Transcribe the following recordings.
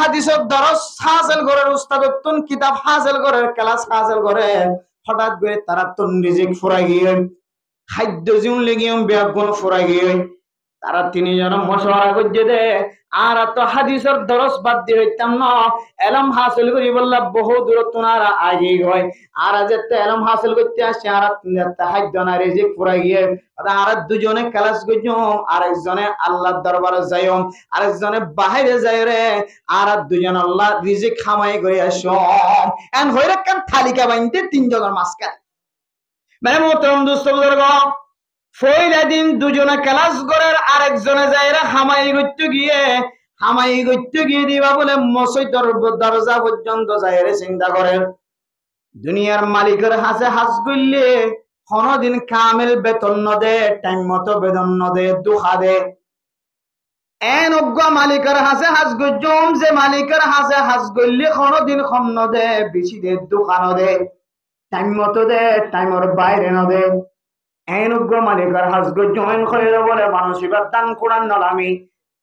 হাদিসের দরস হাসিল করার উস্তাদত্তুন কিতাব হাসিল করার ক্লাস হাসিল করে হঠাৎ করে তারা তো রিজিক ফুরাই গিয়ে খাদ্য জিউন লেগিয়ম ব্যাগুন ফুরাই গিয়ে তারা তিনজন মশওয়ারা করছে দে আর তো হাদিসের দরস বাদ দিয়ে হইতাম না এলম হাসিল করি বললা বহু দূর তোনারা আগে হয় আর আজ এলম হাসিল করতে আসছে আর খাদ্য না রিজিক ফুরাই গিয়ে আর দুজনে ক্লাস করছো আরেকজনে আল্লাহর দরবারে যাইও আরেকজনে বাহিরে যাই রে আর দুজন আল্লাহ রিজিক খামাই করে আসো এন্ড হইরে কান থালিকা বাইনতে তিনজনের মাঝখানে মানে মোহতরম দোস্ত বুজুর্গ ফইলা দিন দুজনে ক্লাস করার আরেকজনে যাইরা হামাই করতে গিয়ে দিবা বলে মসজিদের দরজা পর্যন্ত যাইরে চিন্তা করেন দুনিয়ার মালিকের হাসে হাস করলে কোনদিন কামেল বেতন নদে টাইম মতো বেতন নদে দুঃখা দে এন অজ্ঞ মালিকের হাসে হাস গজম যে মালিকের হাসে হাস করলে কোনদিন কম নদে বেশি দে দুঃখা নদে টাইম মতো দে টাইমের বাইরে নদে এন অজ্ঞ মালিকের হাস গজম করে বলে মানুষ এবার দান কোরআন নলামি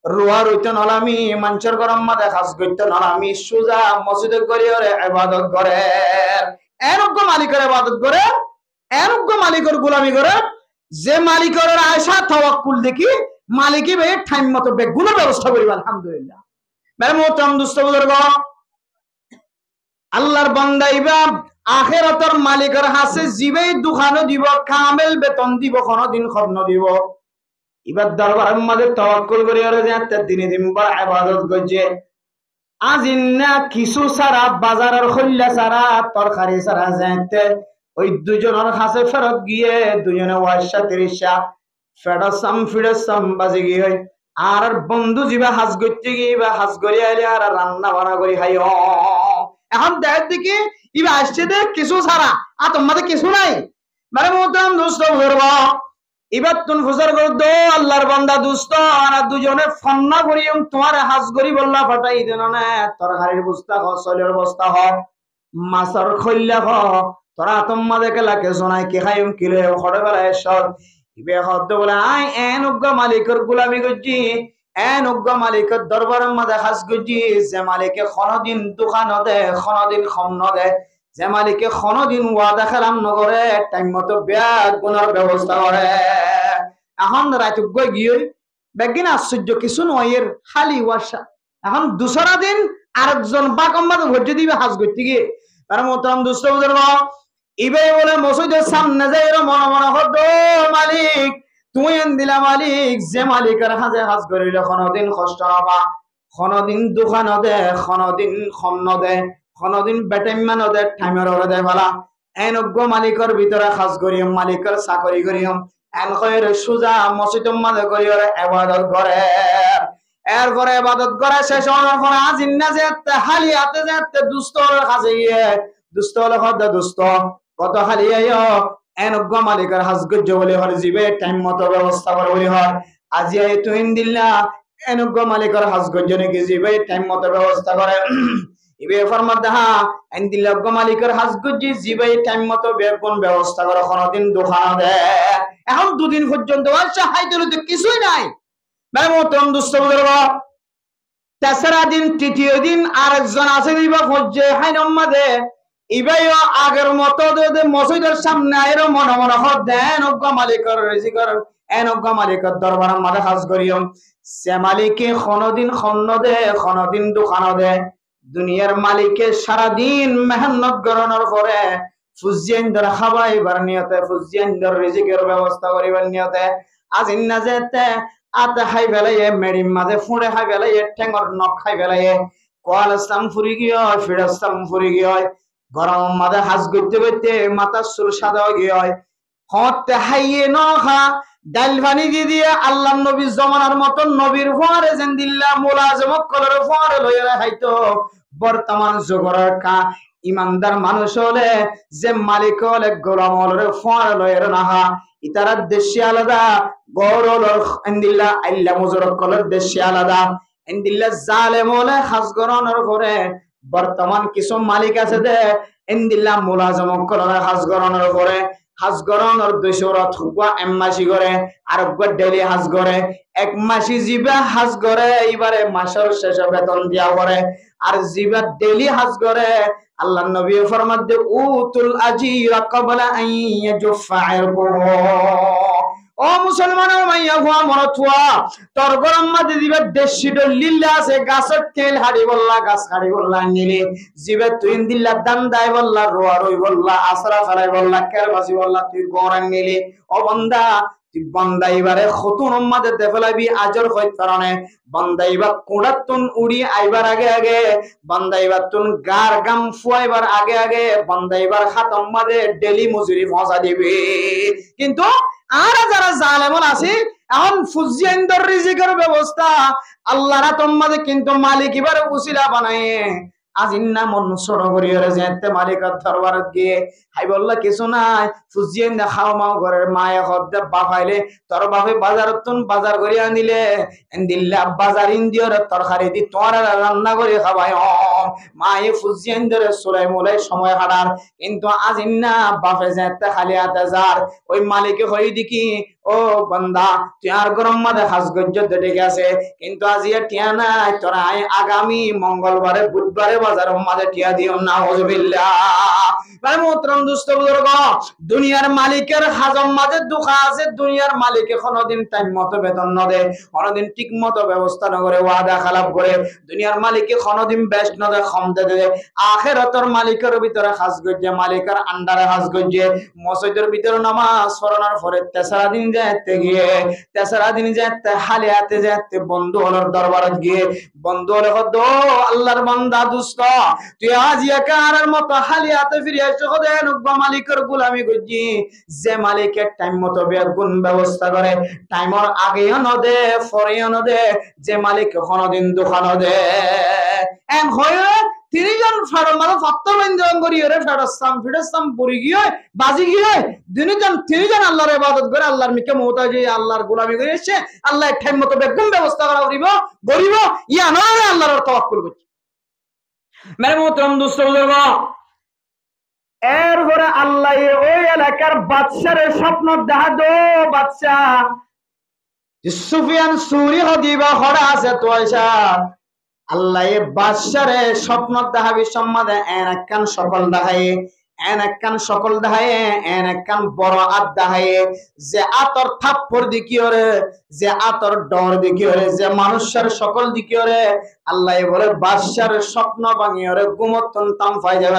রুয়া রইতে নলামি মানুষের গরম মাঝে হাস করতে নলামি সুজা মসজিদে করিয়ে ইবাদত করে এন অজ্ঞ মালিকের ইবাদত করে এরকম মালিকের গোলামি করে যে মালিকের আয়সা তাওয়াক্কুল দেখি মালিকই বে টাইম মতো বেগুনের ব্যবস্থা করিব আলহামদুলিল্লাহ মেরে মোহতরম দোস্ত বুজুর্গ আল্লাহর বান্দা ইবা আখিরাতের মালিকের হাসে জিবেই দুখানো দিব কামেল বেতন দিব কোনদিন খরন দিব ইবার দরবারের মধ্যে তাওয়াক্কুল করি আর যে দিনে দিন পর ইবাদত করছে আজিনা কিছু সারা বাজারের খল্লা সারা তরকারি সারা যাইতে ওই দুজনের হাসে ফেরত গিয়ে দুজনে ওয়াশা তিরিশা ফেডাসাম বাজে গিয়ে আর বন্ধু জিবা হাজ করতে গিয়ে বা হাজ করে আইলে আর রান্না বান্না করি খাই এখন দেখ দেখি ইবা আসছে দেখ কিছু ছাড়া আর তোমাদের কিছু নাই মানে মোহতরম দোস্ত বুজুর্গ এবার তুন ফুসার করে দো আল্লাহর বান্দা দোস্ত আর দুজনে ফন্না করি তোমার হাজ করি বললা ফাটাই দেন না তরকারির বস্তা হ চলের বস্তা হ মাছের খল্লা হ তোরা তোমা দেখে লাগে শোনাই কে খাই কিলে খড়ে বেলায় সর ইবে হদ্দ বলে আই এন উগ্র মালিকের গোলামি করছি এন উগ্র মালিকের দরবারের মাঝে হাস করছি যে মালিকে কোনদিন দোকান দে কোনদিন খম নদে যে মালিকে কোনদিন ওয়াদা খেলাম নগরে টাইম মতো ব্যাগ গুনার ব্যবস্থা করে এখন রাতে গিয়ে বেগিন আশ্চর্য কিছু নয় এর খালি ওয়াসা এখন দুসরা দিন আরেকজন বাকম মাঝে ভর্তি দিবে হাজ করতে গিয়ে তার মতন দুষ্ট বুঝে ইবে বলে মসজিদের সামনে যাই মনে মনে হদ মালিক তুই দিলা মালিক যে মালিকের হাজে হাজ করিল কোনদিন কষ্ট হবা কোনদিন দোকান দে কোনদিন খম নদে কোনদিন বেটাইমা নদে টাইমের ওরে দে বলা এন অজ্ঞ মালিকের ভিতরে হাজ করিম মালিকের চাকরি করিম এন কয়ের সুজা মসজিদের মাঝে করি ওরে ইবাদত করে এরপরে ইবাদত করে শেষ হওয়ার পরে আজিন না যে হালি হাতে যে দুস্তর কাছে গিয়ে দুস্ত হলে হদ দুস্ত কত খালি আইও এন অজ্ঞ মালিকের হাজ গজ্জ বলে হর জিবে টাইম মতো ব্যবস্থা করে বলি হর আজি আই তুইন দিল্লা এন অজ্ঞ মালিকের হাজ গজ্জ নাকি জিবে টাইম মতো ব্যবস্থা করে ইবে ফরমাত দেখা এন দিল্লা অজ্ঞ মালিকের হাজ গজ্জ জিবে টাইম মতো বেগুন ব্যবস্থা করে কোনদিন দোকান দে এখন দুদিন পর্যন্ত আচ্ছা হাইতে কিছুই নাই মানে মোহতরম দুষ্ট বুজুর্গ তেসরা দিন তৃতীয় দিন আরেকজন আছে দিবা ফজ্জে হাই নম্মাদে ইবাইও আগের মতো মসজিদের সামনে আইরো মনে মনে হদ দেন অজ্ঞ মালিকের রিজিকের এন অজ্ঞ মালিকের দরবারের মাঝে হাজ করিও সে মালিকে কোনদিন খন্ন দে কোনদিন দোকান দে দুনিয়ার মালিকে সারাদিন মেহনত করানোর পরে ফুজিয়ানদের খাবাইবার নিয়তে ফুজিয়ানদের রিজিকের ব্যবস্থা করিবার নিয়তে আজ ইন্না যেতে আতে হাই বেলাইয়ে মেরিম মাঝে ফুড়ে হাই বেলাইয়ে ঠেঙ্গর নখ খাই বেলাইয়ে কোয়াল ইসলাম ফুরি গিয়ে ফিরাস্তাম ফুরি গিয়ে গরম মাঝে হাজ করতে করতে মাথার চুল সাদা গিয়ে হতে হাইয়ে নখা ডাল পানি দিয়ে আল্লাহ নবী জমানার মতন নবীর ফোয়ারে যেন দিল্লা মোলাজম কলর ফোয়ারে লইয়া খাইতো বর্তমান যুগের কা ইমানদার মানুষ হলে যে মালিক হলে গোলাম হলে ফোয়ারে লইয়া নাহা ইতারার দেশে আলাদা গৌরলর এন্দিল্লা আল্লাহ মুজরক কলর দেশে আলাদা এন্দিল্লা জালেম হলে হাজ গরনের পরে বর্তমান কিছু মালিক আছে দে এন্দিল্লা মোলাজম কলর হাজ গরনের পরে হাজ গরনের 200 রাত হুয়া এম্মাসি করে আর ডেলি হাজ করে 1 মাসি জিবা হাজ করে এইবারে মাসের শেষে বেতন দিয়া করে আর জিবা ডেলি হাজ করে আল্লাহ নবী ফরমাতে উতুল আজিরা ক্বাবলা আন ইয়াজফা ও মুসলমানের মাইয়া হুয়া মরতুয়া তোর গরম মাঝে দিবে দেশি লিল্লা আছে গাছের তেল হাড়ি বললা গাছ হাড়ি বললা নিলি জিবে তুই দিল্লা দান দাই বললা রোয়া রই বললা আসরা ফেলাই বললা কেরবাসি বললা তুই গরম নিলি ও বান্দা তুই বান্দা এবারে খতুন উম্মাদে দেফলাবি আজর হইত কারণে বান্দা এবার কোড়াতুন উড়ি আইবার আগে আগে বান্দা এবার তুন গার গাম ফুয়াইবার আগে আগে বান্দা এবার হাত উম্মাদে ডেলি মজুরি পৌঁছা দিবি কিন্তু আর যারা জালেমন আছে এখন ফুজিয়ানদের রিজিকের ব্যবস্থা আল্লাহরা তোমাদের কিন্তু মালিক এবারে উসিলা বানায় আজিন্না মন ছোট করিয়ে যেতে মালিকের দরবারে গিয়ে হাই বললা কিছু নাই ফুজিয়ান না খাও মাও ঘরের মায়ে হদ্দে বাফাইলে তোর বাপে বাজার করে আনিলে দিল্লা বাজার ইন্দিয়র তরকারি দি তোর রান্না করে খাবাই মায়ে ফুজিয়ান ধরে চুলাই মুলাই সময় হারার কিন্তু আজিন্না বাপে যেতে খালি হাতে যার ওই মালিকে হই দেখি ও বান্দা তুই আর গরম মাঝে হাজ গজ্জত ঠিক আছে কিন্তু আজি টিয়া নাই তোরা আগামী মঙ্গলবারে বুধবারে বাজারের মাঝে টিয়া দিও না হুজুবিল্লাহ ভাই মোহতরম দোস্ত বুজুর্গ দুনিয়ার মালিকের হাজম মাঝে দুঃখা আছে দুনিয়ার মালিকে কোনদিন টাইম মতো বেতন না দেয় কোনদিন ঠিক মতো ব্যবস্থা না করে ওয়াদা খেলাপ করে দুনিয়ার মালিকে কোনদিন বেস্ট না দেয় কম দেয় আখিরাতের মালিকের ভিতরে হাজ গজ্জে মালিকের আন্ডারে হাজ গজ্জে মসজিদের ভিতরে নামাজ পড়ানোর পরে তেসরা দিন যেতে গিয়ে তেসরা দিন যেতে হালিয়াতে যেতে বন্ধু হলোর দরবারে গিয়ে বন্ধু হলে হতো আল্লাহর বান্দা দুষ্ট তুই আজ একার মতো হালিয়াতে ফিরে এসে হদে নুকবা মালিকের গোলামি করছি যে মালিকের টাইম মতো বেগুন ব্যবস্থা করে টাইমর আগেও নদে পরেও নদে যে মালিক কোনদিন দোকান দে এম হয়ে 3 জন ফাড়ো মানে ফত্তর বন্ধন করি ওরে ফেরস্তাম পড়ি গিয়ে বাজি গিয়ে 3 জন আল্লাহর ইবাদত করে আল্লাহর মিকে মুহতাজি আল্লাহর গোলামি করে এসে আল্লাহ টাইম মতো বেগুন ব্যবস্থা করা গরিব ইয়া নয় আল্লাহর তাওয়াক্কুল করছি মেরে মোহতরম দোস্ত বুজুর্গ এরপরে আল্লাহ ওই এলাকার বাদশারে স্বপ্ন দেখা দো বাদশা সুফিয়ান সুরি হদিবা হড়া আছে তোয়সা আল্লাহ বাদশারে স্বপ্ন দেখাবি সম্মাদে এন একখান সকল দেখায় এন একখান সকল দেখায় এন একখান বড় আত দেখায় যে আতর থাপ্পর দিকি ওরে যে আতর ডর দিকি ওরে যে মানুষের সকল দিকি ওরে আল্লাহ বলে বাদশার স্বপ্ন ভাঙি ওরে গুমতন তাম ফাই যাবে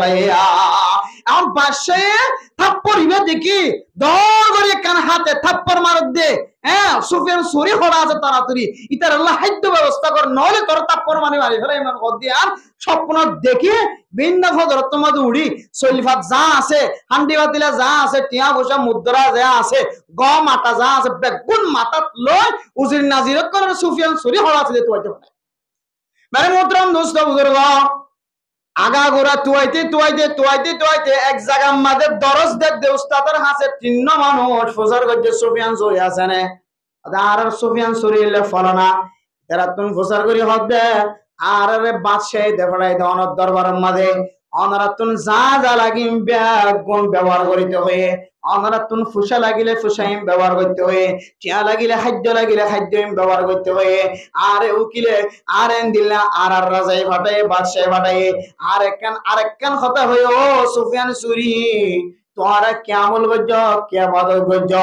এখন বাদশায়ে থাপ্পর ইবে দেখি দর করে কান হাতে থাপ্পর মারত দে হ্যাঁ সুফিয়ান সুরি হড়া আছে তাড়াতাড়ি ইতার আল্লাহ হাইদ্য ব্যবস্থা কর নলে তোর থাপ্পর মারি ফেলে ইমান গদি আর স্বপ্ন দেখি ভিন্ন ফদর তোমাদ উড়ি সলিফাত যা আছে হান্ডি বাতিলা যা আছে টিয়া বসা মুদ্রা যা আছে গম আটা যা আছে বেগুন মাথাত লয় উজির নাজিরত করে সুফিয়ান সুরি হড়া আছে তুই মানে মোহতরম দোস্ত বুজুর্গ আগা গোড়া তুয়াইতে এক জায়গার মাঝে দরজ দে উস্তাদের হাতে 3 মানুষ ফজর গজ্জে সুফিয়ান সুরি আছে নে আর সুফিয়ান সুরি এলে ফলানা এরা তুমি ফজর করি হবে আর রে বাদশাহ দেখাই দনর দরবারের মাঝে অনারাতুন যা লাগিম গুণ ব্যবহার করিতে হয়ে অনারাতুন ফুসা লাগিলে ফুসাইম ব্যবহার করতে হয়ে টিয়া লাগিলে খাদ্য ব্যবহার করতে হয়ে আরে উকিলে আর এন দিলা আর রাজাই ফাটাই বাদশাহ ফাটাই আরেকখান কথা হয়ে ও সুফিয়ান সুরি তোরা কেমন গজ্জ কে বাদল গজ্জ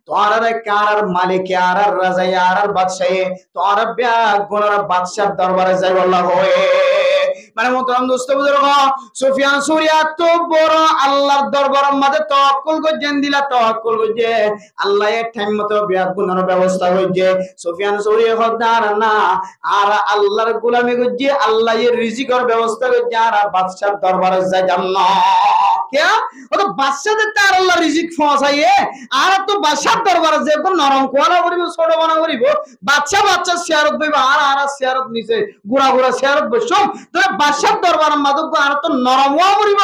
তোরা কার মালিক আর রাজাই আর বাদশাহ তোরা গুণর বাদশার দরবারে যাই বললা হয়ে মানে মোহতরম দোস্ত বুজুর্গ সুফিয়ান সুরি এত বড় আল্লাহর দরবারের মাঝে তাওয়াক্কুল করছেন দিলা তাওয়াক্কুল করছে আল্লাহ এর টাইম মতো গুণের ব্যবস্থা করছে সুফিয়ান সুরি হদার না আর আল্লাহর গোলামি করছে আল্লাহ এর রিজিকের ব্যবস্থা করছে আর বাদশার দরবারে যায় জান্নাত কে ও তো বাদশাদের তার আল্লাহ রিজিক পৌঁছাইয়ে আর তো বাদশার দরবারে যে কোন নরম কোয়ালা করিব ছোট বানা করিব বাদশা শেয়ারত বইবা আর শেয়ারত নিচে গুড়া শেয়ারত বসম তোরা বাদশার দরবারের মাদক আর তো নরম হওয়া করিব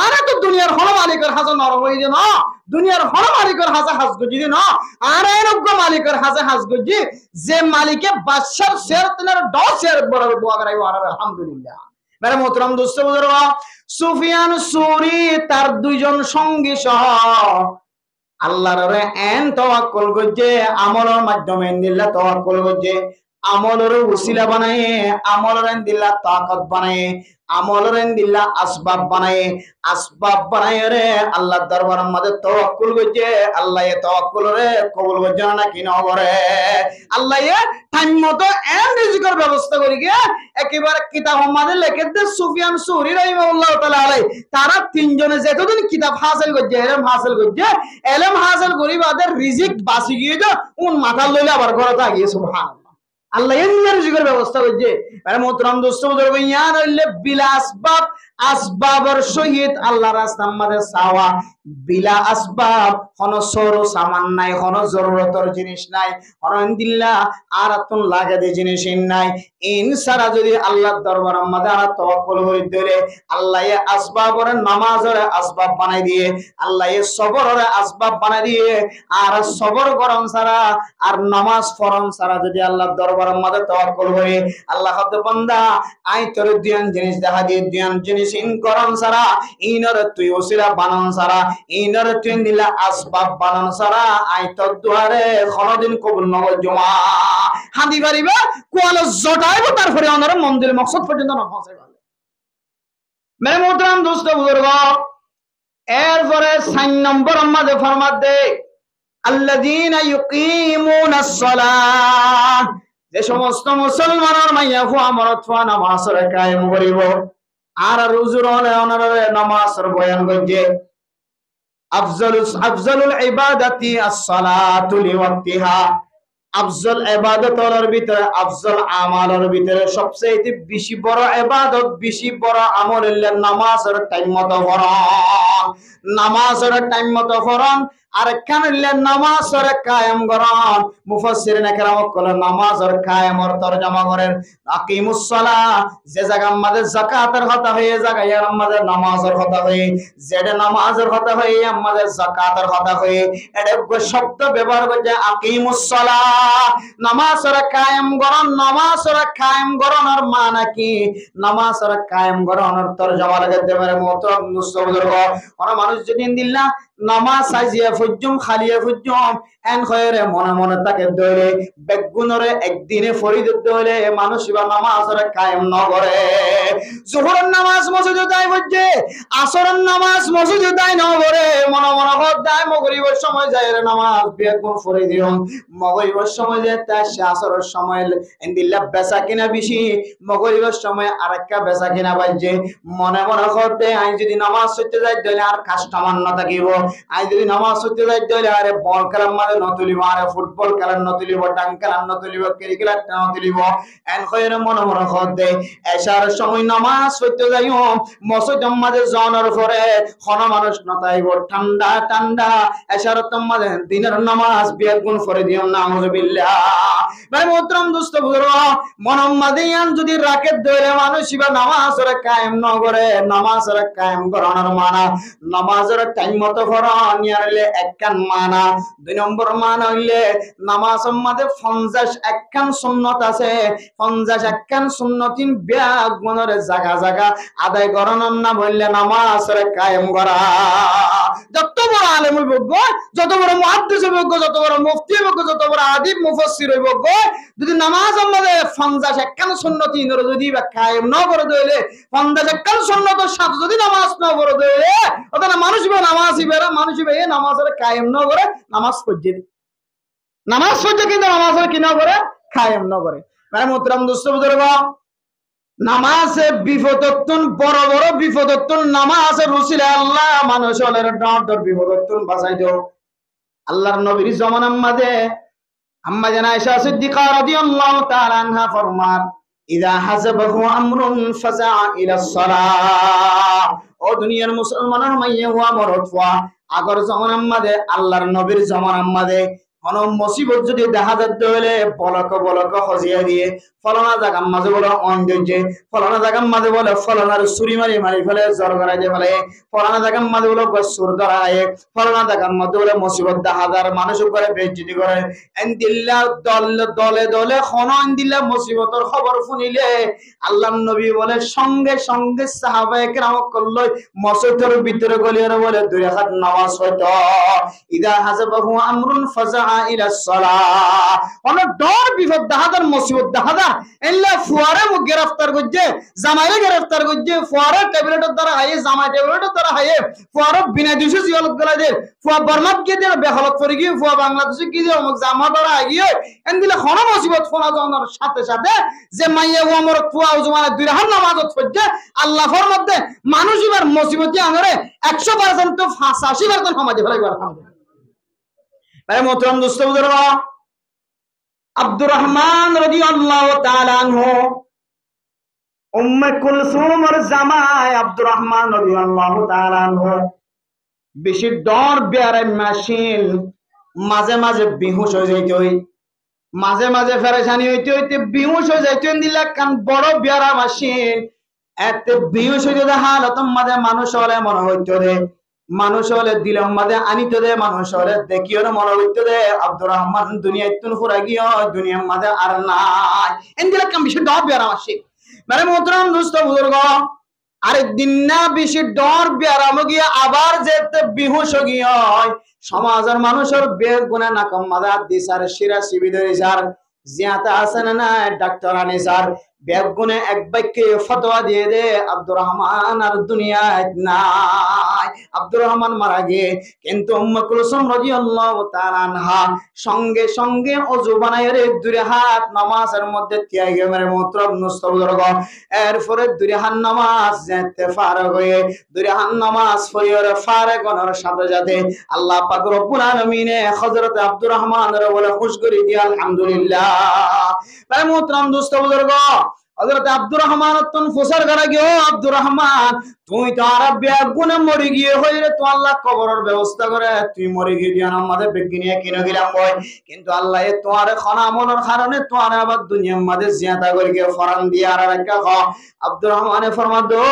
আর তো দুনিয়ার হল মালিকের হাজা নরম হয়ে যে না দুনিয়ার হল মালিকের হাজা হাজ গজি না আর এরকম মালিকের হাজা হাজ গজি যে মালিকে বাদশার শেয়ারত না 10 শেয়ারত বরাবর দোয়া করাইব আর আলহামদুলিল্লাহ মেরে মোহতরম দোস্ত বুজুর্গ সুফিয়ান সুরি তার 2 জন সঙ্গী সহ আল্লাহর এন তাওয়াক্কুল করছে, আমলের মাধ্যমে দিল্লা তাওয়াক্কুল করছে, আমলের উসিলা বানায়, আমলের দিল্লা তাকাত বানায়, আমলের দিল্লা আসবাব বানায়, আসবাব বানায় রে আল্লাহর দরবারের মধ্যে তাওয়াক্কুল করছে। আল্লাহ এ তাওয়াক্কুল রে কবুল করছে না কি না করে? আল্লাহ এ টাইম মতো এন রিজিকের ব্যবস্থা করি গিয়ে একেবারে কিতাব আমাদের লিখে দে সুফিয়ান সুরি রাহিমাহুল্লাহ তাআলা আলাইহি, তারা তিনজনে যেতদিন কিতাব হাসিল করছে, এলম হাসিল করছে, এলম হাসিল করি বাদের রিজিক বাঁচি গিয়ে তো উন মাথা লইলে আবার ঘরে থাকিয়ে সুবহানাল্লাহ। আল্লাহ এমনি রিজিকের ব্যবস্থা করছে। আরে মোহতরম দোস্ত বুজুর্গ ইয়ান হইলে বিলা আসবাব, আসবাবের সহিত আল্লাহ রাস্তার মধ্যে চাওয়া, বিলা আসবাব কোন সরু সামান নাই, কোন জরুরতর জিনিস নাই, কোন দিল্লা আর তুন লাগে যে জিনিস নাই। ইনসারা যদি আল্লাহর দরবারের মধ্যে আর তাওয়াক্কুল করি দিলে আল্লাহ এ আসবাবের নামাজের আসবাব বানাই দিয়ে, আল্লাহ এ সবরের আসবাব বানাই দিয়ে, আর সবর করন ছাড়া আর নামাজ পড়ন ছাড়া যদি আল্লাহর দরবারের মধ্যে তাওয়াক্কুল করি, আল্লাহ হতে বান্দা আই তোর দিয়ান জিনিস দেখা দিয়ে দিয়ান জিনিস ইন করন ছাড়া, ইনর তুই ওসিলা বানান ছাড়া, ইনর তুই দিলা আসবাব বানান ছাড়া আই তোর দুয়ারে কোনদিন কবুল নগর জমা হাদি পারিবা কোয়াল জটাইব, তারপরে ওনার মন্দির মকসদ পর্যন্ত না পৌঁছাইবা। মেরে মোহতরম দোস্ত বুজুর্গ, এরপরে 4 নম্বর আমাদের ফরমাত দে আল্লাযীনা ইউকিমুনাস সালাহ, যে সমস্ত মুসলমানের মাইয়া ফুয়া মরদ ফুয়া নামাজের কায়েম করিব আর রুজুর হলে ওনারে নামাজের বয়ান করছে। আফজালুল ইবাদাতি আস-সালাতু লিওয়াক্তিহা, আফজল ইবাদতের ভিতরে, আফজল আমালের ভিতরে সবচেয়ে বেশি বড় ইবাদত, বেশি বড় আমল হলো নামাজের টাইম মতো পড়ন, নামাজের টাইম মতো পড়ন। আর কেন হইলে নামাজের কায়েম করন, মুফাসসিরিনে কেরাম কল নামাজের কায়েমের তরজমা করেন আকিমুস সালাহ, যে জায়গা আমাদের যাকাতের কথা হয়ে জায়গায় আমাদের নামাজের কথা হয়ে, যেটা নামাজের কথা হয়ে আমাদের যাকাতের কথা হয়ে, এটা শব্দ ব্যবহার করছে আকিমুস সালাহ, নামাজের কায়েম করন। নামাজের কায়েম করানোর মানে কি? নামাজের কায়েম করানোর তরজমা লাগাতে পারে মোহতরম বুজুর্গ, ওরা মানুষ যদি দিল্লা নামাজ সাজিয়া ফুজুম খালিয়া ফুজুম এন খয়রে মনে মনে তাকে দইলে বেগুনরে একদিনে ফরিদ দইলে মানুষ বা নামাজের কায়েম ন করে। জোহরের নামাজ মসজিদে দাই বজে, আসরের নামাজ মসজিদে দাই ন করে, মনে মনে হদ দাই মাগরিবের সময় যায় রে নামাজ বেগুন ফরিদ দিও, মাগরিবের সময় যায় তা আসরের সময় এন্দিল্লা বেচা কিনা বেশি, মাগরিবের সময় আরেকটা বেচা কিনা বাজে, মনে মনে হদ দে আই যদি নামাজ পড়তে যাই দইলে আর কাস্টমার না থাকিব, আই যদি নামাজ পড়তে যাই দইলে আরে বল খেলার মাঝে নতুলিব, আরে ফুটবল খেলার নতুলিব, ডাং খেলার নতুলিব, ক্রিকেট নতুলিব, এন খয়রে মনে মনে হদ দে। এশার সময় নামাজ পড়তে যাইও মসজিদের মাঝে জনের পরে কোন মানুষ নতাইব, ঠান্ডা ঠান্ডা এশার মাঝে দিনের নামাজ বেগুন করে দিও নাউযুবিল্লাহ। ভাই মোহতরম দোস্ত বুজুর্গ, মনের মাঝে ইয়ান যদি রাকেট ধরে মানুষ বা নামাজের কায়েম ন করে, নামাজের কায়েম করানোর মানা নামাজের টাইম মতো ফরন ইয়ারলে একখান মানা। 2 নম্বর মানা হইলে নামাজের মাঝে 50 একখান সুন্নত আছে, 50 একখান সুন্নতিন ব্যাগ মনের জায়গা জায়গা আদায় করানোর না বললে নামাজের কায়েম করা। যত বড় আলেম হইব, যত বড় মুহাদ্দিস হইব, যত বড় মুফতি হইব, যত বড় আদিব মুফাসসির হইব, যদি নামাজ আমাদের 50 একখান সুন্নতি যদি কায়েম ন করে দিলে, 50 একখান সুন্নতের সাথে যদি নামাজ ন করে দিলে, ওখানে মানুষ নামাজ ইবেরা মানুষ এ নামাজের কায়েম ন করে নামাজ পড়ছে, নামাজ পড়ছে কিন্তু নামাজের কি ন করে কায়েম ন করে। মানে মোহতরম দোস্ত বুজুর্গ, নামাজে বিপদত্তুন বড় বড় বিপদত্তুন নামাজের রসিলা আল্লাহ মানুষের ডর বিপদত্তুন বাঁচাই দাও। আল্লাহর নবীর জামানার মাঝে আম্মা জানা আয়েশা সিদ্দিকা রাদিয়াল্লাহু তাআলা আনহা ফরমান, ইযা হাযাবাহু আমরুন ফাযা ইলা সালাহ। ও দুনিয়ার মুসলমানের মাইয়া ওয়া মরদ ওয়া আগর জামানার মাঝে আল্লাহর নবীর জামানার মাঝে কোন মুসিবত যদি দেখা যেতে হলে বলক বলক হজিয়া দিয়ে ফলানা জায়গার মাঝে বলে অঞ্জে, ফলানা জায়গার মাঝে বলে ফলানার ছুরি মারি মারি ফেলে জ্বর করাই দিয়ে ফেলে, ফলানা জায়গার মাঝে বলে সুর ধরায়, ফলানা জায়গার মধ্যে বলে মুসিবত দেখা হাজার মানুষ করে বেজ্জিতি করে। এনদিল্লা দলে দলে খন এনদিল্লা মুসিবতের খবর শুনিলে আল্লাহ নবী বলে সঙ্গে সঙ্গে সাহাবায়ে কেরাম করল মসজিদের ভিতরে গলিয়ে বলে দুই রাকাত নামাজ হইতো। ইদা হাজাবাহু আমরুন ফাজা ইলা সালাহ, অনেক ডর বিপদ দাহাদার মুসিবত দাহাদা এল্লা ফুয়ারে মুখ গ্রেফতার করছে, জামাইয়ে গ্রেফতার করছে, ফুয়ারে ট্যাবলেটের দ্বারা হাইয়ে, জামাই ট্যাবলেটের দ্বারা হাইয়ে, ফুয়ারে বিনা দিশে জিয়ালত গলা দে, ফুয়া বর্মাত গিয়ে দিয়ে বেহালত করে গিয়ে, ফুয়া বাংলাদেশে কি দিয়ে অমুক জামা দ্বারা গিয়ে এন দিলে খন মুসিবত ফোনা যাওয়ার সাথে সাথে যে মাইয়া ও আমার ফুয়া জমানা দুই রাকাত নামাজত পড়ছে আল্লাহর মধ্যে মানুষ এবার মুসিবতই আঙরে 100% তো 85% সমাজে ফেলাইবার আলহামদুলিল্লাহ। আরে মোহতরম দোস্ত বুজুর্গ, আব্দুর রহমান রাদিয়াল্লাহু তাআলা আনহু উম্মে কুলসুমের জামাই আব্দুর রহমান রাদিয়াল্লাহু তাআলা আনহু বেশি ডর বেয়ারে মেশিন, মাঝে মাঝে বেহুশ হয়ে যাইতে হই, মাঝে মাঝে ফেরেশানি হইতে হইতে বেহুশ হয়ে যাইতে দিলা কান বড় বেয়ারা মেশিন এতে বেহুশ হয়ে যেতে হালত মাঝে মানুষ হলে মনে হইতো রে, মানুষ হলে দিলাম মাঝে আনিত দে, মানুষ হলে দেখিও না মনে হইতো দে আব্দুর রহমান দুনিয়া তুন ফুরা গিয়ে দুনিয়ার মাঝে আর নাই এন দিলা কান বেশি ডর বেয়ারা মেশিন। মানে মোহতরম দোস্ত বুজুর্গ, আরেকদিন না বেশি ডর বেয়ারাম গিয়ে আবার যেতে বেহুশ গিয়ে সমাজের মানুষের বেগ গুণা নাকম মাদা দিসার শিরা শিবি ধরে যার জিয়াতা আছে না ডাক্তার আনি স্যার বেগ গুণে এক বাক্যে ফতোয়া দিয়ে দে আব্দুর রহমান আর দুনিয়ায় নাই, আব্দুর রহমান মারা গিয়ে। কিন্তু উম্মে কুলসুম রাদিয়াল্লাহু তাআলা আনহা সঙ্গে সঙ্গে ওযু বানায় রে দুই হাত নামাজের মধ্যে তিয়াই গিয়ে মেরে মোহতরম মুস্তাবুজুর্গ, এরপরে দুই হাত নামাজ যেতে ফারগ হয়ে দুই হাত নামাজ পড়িয়ে ফারগ হওয়ার সাথে সাথে আল্লাহ পাক রব্বুল আলামিন হযরত আব্দুর রহমানের বলে খুশ করে দিয়ে আলহামদুলিল্লাহ। তাই মোহতরম মুস্তাবুজুর্গ, হযরত আব্দুর রহমান তন ফুসার করা গিয়ে আব্দুর রহমান তুই তো আরবিয়া গুণে মরে গিয়ে হইলে তো আল্লাহ কবরের ব্যবস্থা করে তুই মরে গিয়ে দিয়ে আমাদের বেগিনিয়া কিনে গেলাম বই, কিন্তু আল্লাহ তোমার খনামনের কারণে তোমার আবার দুনিয়ার মাঝে জিয়াতা করে গিয়ে ফরান দিয়ে আর একটা খ আব্দুর রহমানে ফরমাদ ও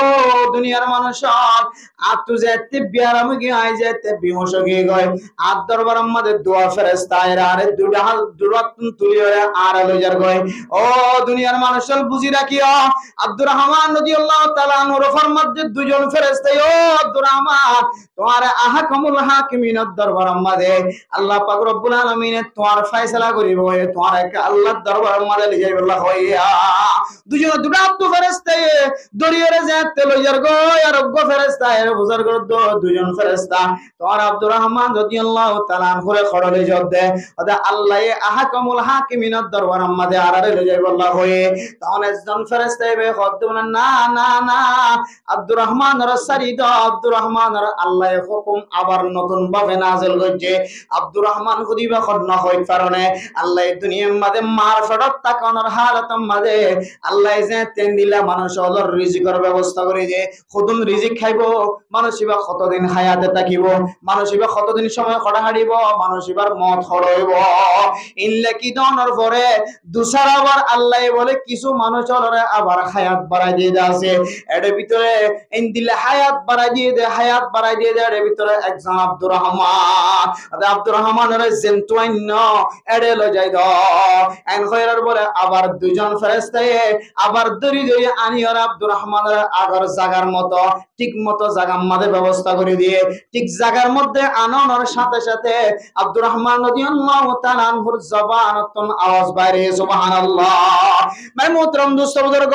দুনিয়ার মানুষ আর তুই যেতে বিয়ারাম গিয়ে আই যেতে বিমর্ষ গিয়ে গয় আর দরবার আমাদের দোয়া ফেরেশতা আরে দুটা হাত দুরাতন তুলি আর লইজার গয়। ও দুনিয়ার মানুষ বুঝি রাখিও আব্দুর রহমান রাদিয়াল্লাহু তাআলা আনহুর ফরমাদ যে দুজন ফেরেশতা ও আব্দুর রহমান তোমার আহকামুল হাকিমিনের দরবার আমাদের আল্লাহ পাক রব্বুল আলামিন তোমার ফয়সালা করিব, তোমার এক আল্লাহর দরবার আমাদের লিয়ে যাইবল্লাহ হইয়া দুজন দুটা আব্দু ফেরেশতা দরিয়ারে যেতে লইজার গয় আর গো ফেরেশতা এর বুঝার গদ দুজন ফেরেশতা তোমার আব্দুর রহমান রাদিয়াল্লাহু তাআলা আনহুরে খড়লে জব দে ওদা আল্লাহ আহকামুল হাকিমিনের দরবার আমাদের আরারে লিয়ে যাইবল্লাহ হয়ে। তখন একজন ফেরেশতা এবে কত না না না আব্দুর রহমানের সারিদ আব্দুর রহমানের আল্লাহ হুকুম আবার নতুন ভাবে নাযিল করছে। আব্দুর রহমান খুদিবা খন্ন হয় কারণে আল্লাহ দুনিয়ার মাঝে মারফাত তাকানোর হালত মাঝে আল্লাহ যে তেন দিলা মানুষ ওর রিজিকের ব্যবস্থা করে যে খুদুন রিজিক খাইবো, মানুষ ইবা কতদিন হায়াতে থাকিব, মানুষ ইবা কতদিন সময় খড়া হারিব, মানুষ ইবার মত হড়াইব ইনলে কি দনের পরে দুসার আবার আল্লাহ বলে কিছু মানুষ ওরে আবার হায়াত বাড়াই দিয়ে আছে এর ভিতরে ইন দিলে হায়াত বাড়াই দিয়ে দে হায়াত বাড়াই দিয়ে দেয় এর ভিতরে একজন আব্দুর রহমান আব্দুর রহমানের জেন্টুয়াইন এড়ে লো যাই দ এন খয়রার বলে আবার দুজন ফেরেশতায়ে আবার দরি দরি আনিয়র আব্দুর রহমানের আগর জায়গার মতো ঠিক মতো জায়গা মাঝে ব্যবস্থা করে দিয়ে ঠিক জায়গার মধ্যে আনানোর সাথে সাথে আব্দুর রহমান রাদিয়াল্লাহু তাআলা আনহুর জবানতন আওয়াজ বাইরে সুবহানাল্লাহ। মানে মোহতরম দোস্ত বুজুর্গ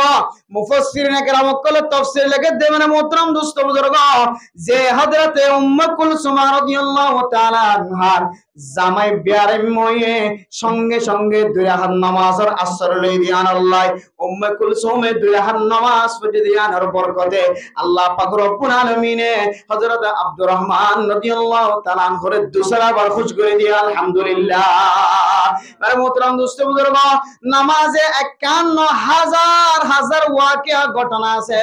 মুফাসসিরিন কেরাম কলে তাফসীর লিখে দে মানে মোহতরম দোস্ত বুজুর্গ যে হযরতে উম্মে কুলসুম রাদিয়াল্লাহু তাআলা আনহার জামাই বিয়ারে ময়ে সঙ্গে সঙ্গে দুই রাকাত নামাজের আসর লই দিয়ান আল্লাহ উম্মে কুলসুমে দুই রাকাত নামাজ পড়ে দিয়ানোর বরকতে আল্লাহ পাক রব্বুল আলামিন হযরত আব্দুর রহমান রাদিয়াল্লাহু তাআলা আনহুর দুসরা বার খুশ করে দিয়া আলহামদুলিল্লাহ। মানে মোহতরম দোস্ত বুজুর্গ নামাজে ৫১,০০০ হাজার ওয়াকিয়া ঘটনা আছে।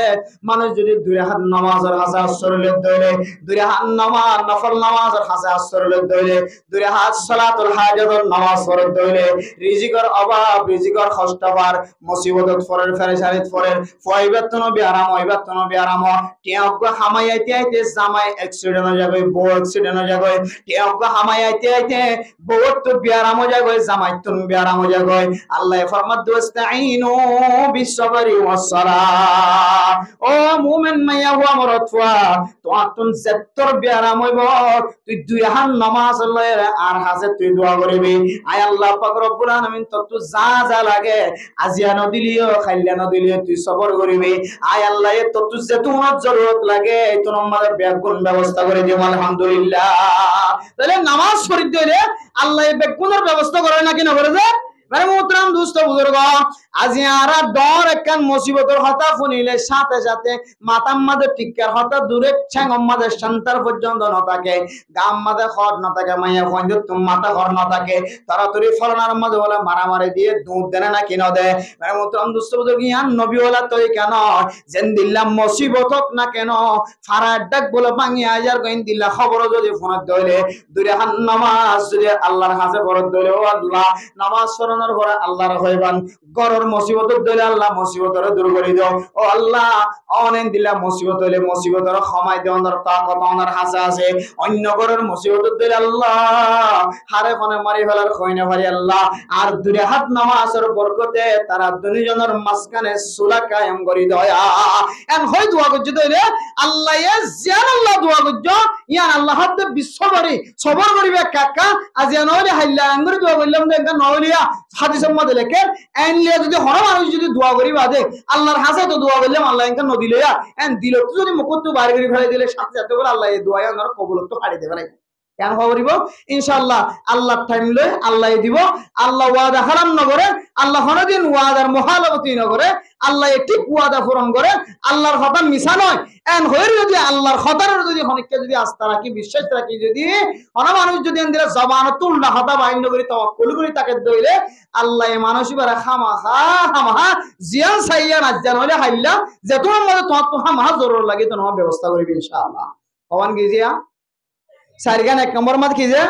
মানুষ যদি দুই রাকাত নামাজের হাসা আসর লই দইলে দুই রাকাত নামাজ নফল নামাজের হাসা আসর লই দইলে দুই রাহাত সালাতুল হাজাতুন নামাজ পড়তে হইলে রিজিকের অভাব রিজিকের কষ্ট পার মুসিবতত পড়ের ফেরেশানিত পড়ের ফয়বাতন বিআরাম হইবাতন বিআরাম টিয়াগ হামাই আইতে আইতে জামাই অ্যাক্সিডেন্ট হয়ে যাবে বউ অ্যাক্সিডেন্ট হয়ে যাবে টিয়াগ হামাই আইতে আইতে বউ তো বিআরাম হয়ে যাবে জামাই তুন বিআরাম হয়ে যাবে আল্লাহ ফরমাত দুস্তাইনু বিসবরি ওয়াস সালাহ ও মুমিন মাইয়া হুয়া মরতফা তো আতুন সেত্তর বিআরাম হইব তুই দুই হাত নামাজ লয় আর হাজে তুই দোয়া করবি আয় আল্লাহ পাক রব্বুল আলামিন তত যা যা লাগে আজিয়া নদিলিও খাইলা নদিলিও তুই সবর করবি আয় আল্লাহ তত যে তোমার জরুরত লাগে তো আমাদের ব্যাগুন ব্যবস্থা করে দিও আলহামদুলিল্লাহ তাহলে নামাজ পড়তে হলে আল্লাহ ব্যাগুনের ব্যবস্থা করে নাকি না করে যে মানে মোহতরম দোস্ত বুজুর্গ আজি আরা ডর একখান মুসিবতের হতা ফুনিলে সাথে সাথে মাতাম মাদের টিকার হতা দূরে ছেং আমাদের সন্তান পর্যন্ত ন থাকে গাম মাদে খর ন থাকে মাইয়া কইন্দ তুম মাথা খর ন থাকে তাড়াতাড়ি ফলনার মাঝে বলে মারামারি দিয়ে দুধ দেনে না কিনো দে মানে মোহতরম দোস্ত বুজুর্গ ইয়ান নবী ওলা তুই কেন যেন দিল্লাম মুসিবতক না কেন ফারার ডাক বলে ভাঙি আজার কইন দিল্লা খবর যদি ফোনত দইলে দুরে হান নামাজ যদি আল্লাহর কাছে পড়ত দইলে ও আল্লাহ নামাজ পরে আল্লাহর হইবান গরর মুসিবত দইলে আল্লাহ মুসিবতর দূর করে দাও ও আল্লাহ অনেন দিলা মুসিবত হইলে মুসিবতর ক্ষমাই দেওয়ার তাকত ওনার হাসে আছে অন্য গরর মুসিবত দইলে আল্লাহ হারে ফনে মারি ফেলার কইনা পারি আল্লাহ আর দুই হাত নামাজের বরকতে তারা দুইজনের মাঝখানে সুলা কায়েম করি দয়া এন হই দোয়া করতে দইলে আল্লাহ জিয়ান আল্লাহ দোয়া করতে ইয়ান আল্লাহ হাতে বিশ্ববারি সবর করিবে কাকা আজ নইলে হাইলা আঙ্গুরি দোয়া করলাম দেখা নইলিয়া হাদিসের মধ্যে লেখে এনলিয়া যদি হর মানুষ যদি দোয়া করি বাদে আল্লাহর হাসে তো দোয়া করলাম আল্লাহ ইনকা নদী লইয়া এন দিল তো যদি মুকুত বাইরে করে ফেলে দিলে সাথে সাথে বলে আল্লাহ এই দোয়া আমার কবুলত হারিয়ে দেবে না কেন খবরিব ইনশাআল্লাহ আল্লাহ টাইম লই আল্লাহ দিব আল্লাহ ওয়াদা হারাম না করে আল্লাহ কোনদিন ওয়াদার মুখালাফতি না করে আল্লাহ ঠিক ওয়াদা পূরণ করে আল্লাহর কথা মিছা নয় এন হয়ে যদি আল্লাহর খতারের যদি অনেককে যদি আস্থা রাখি বিশ্বাস রাখি যদি অনা মানুষ যদি এন দিলে জবান তুলনা হতা বাইন্য করি তাওয়াক্কুল করি তাকে দইলে আল্লাহ মানুষ বারা খামাহা জিয়ান সাইয়া না জান হলে হাইলা যে তোমার মধ্যে তোমার খামাহা জরুর লাগে তো তোমার ব্যবস্থা করবি ইনশাআল্লাহ হওয়ান গিজিয়া সারিগান এক নম্বর মাত কি যে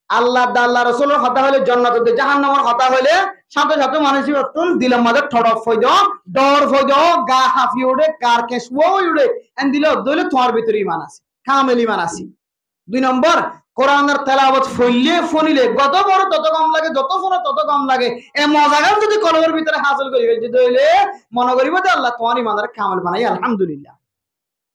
আল্লাহ আল্লাহ রাসূলের কথা হলে জান্নাত তে জাহান্নামের কথা হলে সাথে সাথে মানুষই বর্তন দিলাম মাঝে ঠড়ক হই যাও ডর হই যাও গা হাফি উড়ে কার কে শুও উড়ে এন দিলে দইলে তোমার ভিতরে ঈমান আছে কামেল ঈমান আছে দুই নম্বর কোরআনের তেলাওয়াত ফনিলে যত বড় তত কম লাগে যত ফোন তত কম লাগে এই মজাগান যদি কলমের ভিতরে হাসিল করি দইলে মনে করিব যে আল্লাহ তোমার ঈমানের কামেল বানাই আলহামদুলিল্লাহ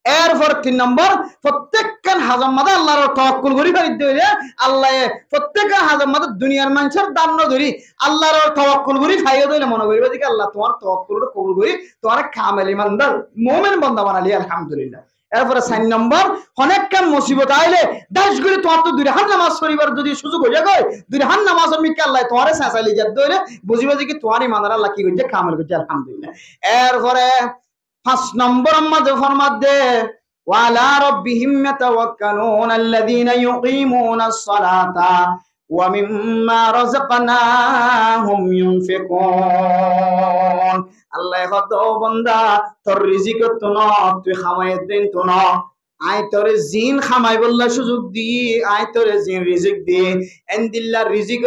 এরপর 3 নম্বর প্রত্যেকখান হাজার মাদা আল্লাহর তাওয়াক্কুল করি ফেলতে হইলে আল্লাহ প্রত্যেকখান হাজার মাদা দুনিয়ার মানুষের দান ন ধরি আল্লাহর তাওয়াক্কুল করি খাইয়ে দিলে মনে করিবা যে আল্লাহ তোমার তাওয়াক্কুলটা কবুল করি তোমার কামেল ঈমানদার মুমিন বান্দা বানালি আলহামদুলিল্লাহ এরপর 4 নম্বর অনেকখান মুসিবত আইলে দাস করে তোমার তো দুই হাত নামাজ পড়িবার যদি সুযোগ হয়ে যায় দুই হাত নামাজ মিকে আল্লাহ তোমারে সাসালি যাত দইলে বুঝিবা যে কি তোমার ঈমানদার আল্লাহ কি কইছে কামেল কইছে আলহামদুলিল্লাহ এরপরে 5 নম্বর আমাদের ফরমাতে ওয়ালা রাব্বিহিম ইয়াতাওয়াক্কালুন আল্লাযীনা ইউকিমুনাস সালাতা ওয়া মিম্মা রাযাকনাহুম ইউনফিকুন আল্লাহ কত বান্দা তোর রিজিক তো না তুই খামায়ে দিন তো না আই তোরে জিন খামাই বললা সুযোগ দি আই তোরে জিন রিজিক দি এন্দিল্লা রিজিক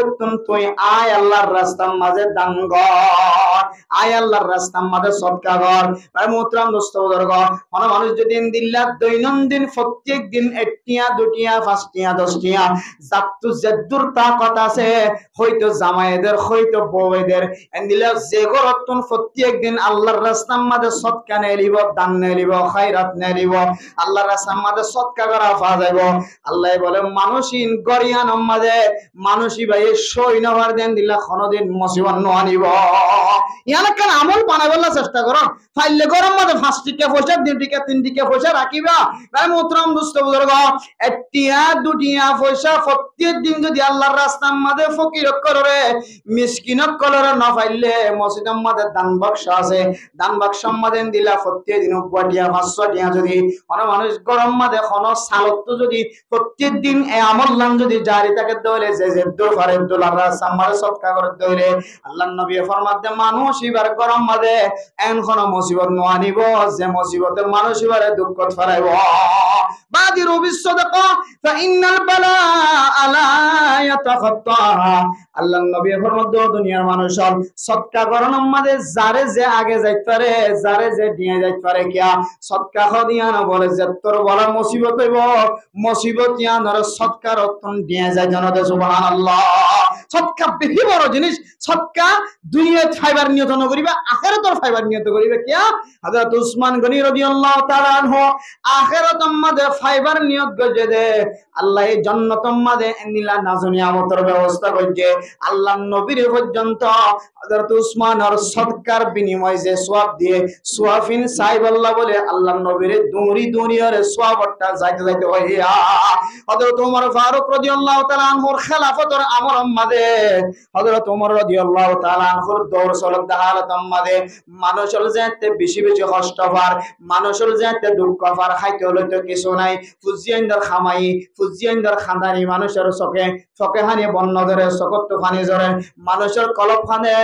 তুই আয় আল্লাহর রাস্তার মাঝে দান কর আয় আল্লাহর রাস্তার মাঝে সদকা কর ভাই মোহতরম দোস্ত বুজুর্গ কোন মানুষ যদি এন্দিল্লা দৈনন্দিন প্রত্যেক দিন 1 টিয়া 2 টিয়া 5 টিয়া 10 টিয়া জাতু জদ্দুর তাকত আছে হয়তো জামাইদের হয়তো বউদের এন্দিল্লা যে গরতুন প্রত্যেক দিন আল্লাহর রাস্তার মাঝে সদকা নেলিব দান নেলিব খায়রাত নেলিব আল্লাহর আমাদের সৎকা করা পাওয়া যাইব আল্লাহ বলে মানুষিন গরিয়ান আমাদের মানুষই ভাই সই নবার দেন দিলা কোনদিন মুসিবত আনিব ইয়ানা কেন আমল বানাইবার চেষ্টা করো ফাইলে গরম মধ্যে 5 টিকা পয়সা 2 টিকা 3 টিকা পয়সা রাখিবা ভাই মোহতরম দোস্ত বুজুর্গ 1 টিয়া 2 টিয়া পয়সা প্রত্যেক দিন যদি আল্লাহর রাস্তার মধ্যে ফকির করে মিসকিনত করে না ফাইলে মসজিদের মধ্যে দান বাক্স আছে দান বাক্সের মধ্যে দিলা প্রত্যেক দিন 1 টিয়া 500 টিয়া যদি কোন মানুষ গরম মাঝে কোনো সালত যদি প্রত্যেক দিন এই আমল নাম যদি জারি থাকে দইলে যে দূর পারে ডলার সামার সৎকা করে দইলে আল্লাহর নবী ফরমাতে মানুষ এবার গরম মাঝে এন কোন মুসিবত নোয়ানিব যে মুসিবতে মানুষ এবারে দুঃখ ফেলাইব বাদিরু বিসসাদাকা ফাইন্নাল বালা লা ইয়াতাখাত্তাহা আল্লাহর নবী ফরমাতে দুনিয়ার মানুষ সৎকা করার মাঝে যারে যে আগে যাইতে পারে যারে যে দিয়ে যাইতে পারে কিয়া সৎকা খদিয়া না বলে যে তোর বলা মুসিবত হইব মুসিবত ইয়ানোর সৎকার অতন দিয়ে যায় জানাতে সুবহানাল্লাহ সৎকা বেশি বড় জিনিস সৎকা দুনিয়াত ফাইবার নিয়ত ন করিবা আখিরাতর ফাইবার নিয়ত করিবা কিয়া হযরত উসমান গনি রাদিয়াল্লাহু তাআলা আনহু আখিরাত মাঝে ফাইবার নিয়ত করে দে আল্লাহ এই জান্নাত মাঝে নিলা নাজনিয়ামতের ব্যবস্থা কইছে আল্লাহর নবীর পর্যন্ত হযরত উসমানের সৎকার বিনিময়ে যে সওয়াব দিয়ে সুয়াফিন সাহেব আল্লাহ বলে আল্লাহর নবীর দুনিয়ার সওয়াবটা যাইতে যাইতে হইয়া হযরত ওমর ফারুক রাদিয়াল্লাহু তাআলা আনহুর খেলাফতের আমর মাঝে হযরত ওমর রাদিয়াল্লাহু তাআলা আনহুর দৌর চলত হালত মাঝে মানুষের যাতে বেশি বেশি কষ্ট পার মানুষের যাতে দুঃখ পার খাইতে হলে তো কিছু নাই ফুজিয়ানদার খামাই ফুজিয়ানদার খানদানি মানুষের চোখে হানি বন্য ধরে চকত পানি জরে মানুষের কলপ খানে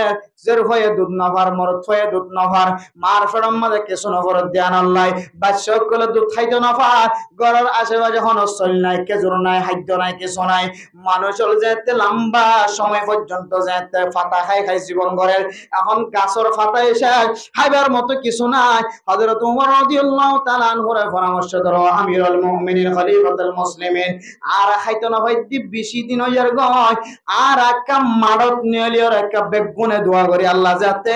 জের হয়ে দুধ নভার মরত হয়ে দুধ নভার মার ফেরম মাঝে কিছু নভর ধ্যান আল্লাহ বাদশাহ কলে দুধ খাইতে নফার ঘরের আশেপাশে হনস্থল নাই খেজুর নাই খাদ্য নাই কিছু নাই মানুষের যাতে লম্বা সময় পর্যন্ত যাতে ফাতা খাই জীবন গড়ের এখন গাছের ফাতা এসে খাইবার মতো কিছু নাই হযরত ওমর রাদিয়াল্লাহু তাআলা আনহুর পরামর্শ ধরো আমিরুল মুমিনিন খলিফাতুল মুসলিমিন আর খাইতে না হয় বেশি দিন হইয়ার গয় আর একটা মাড়ত নিয়লিয়র একটা বেগুনে দোয়া করি আল্লাহ যাতে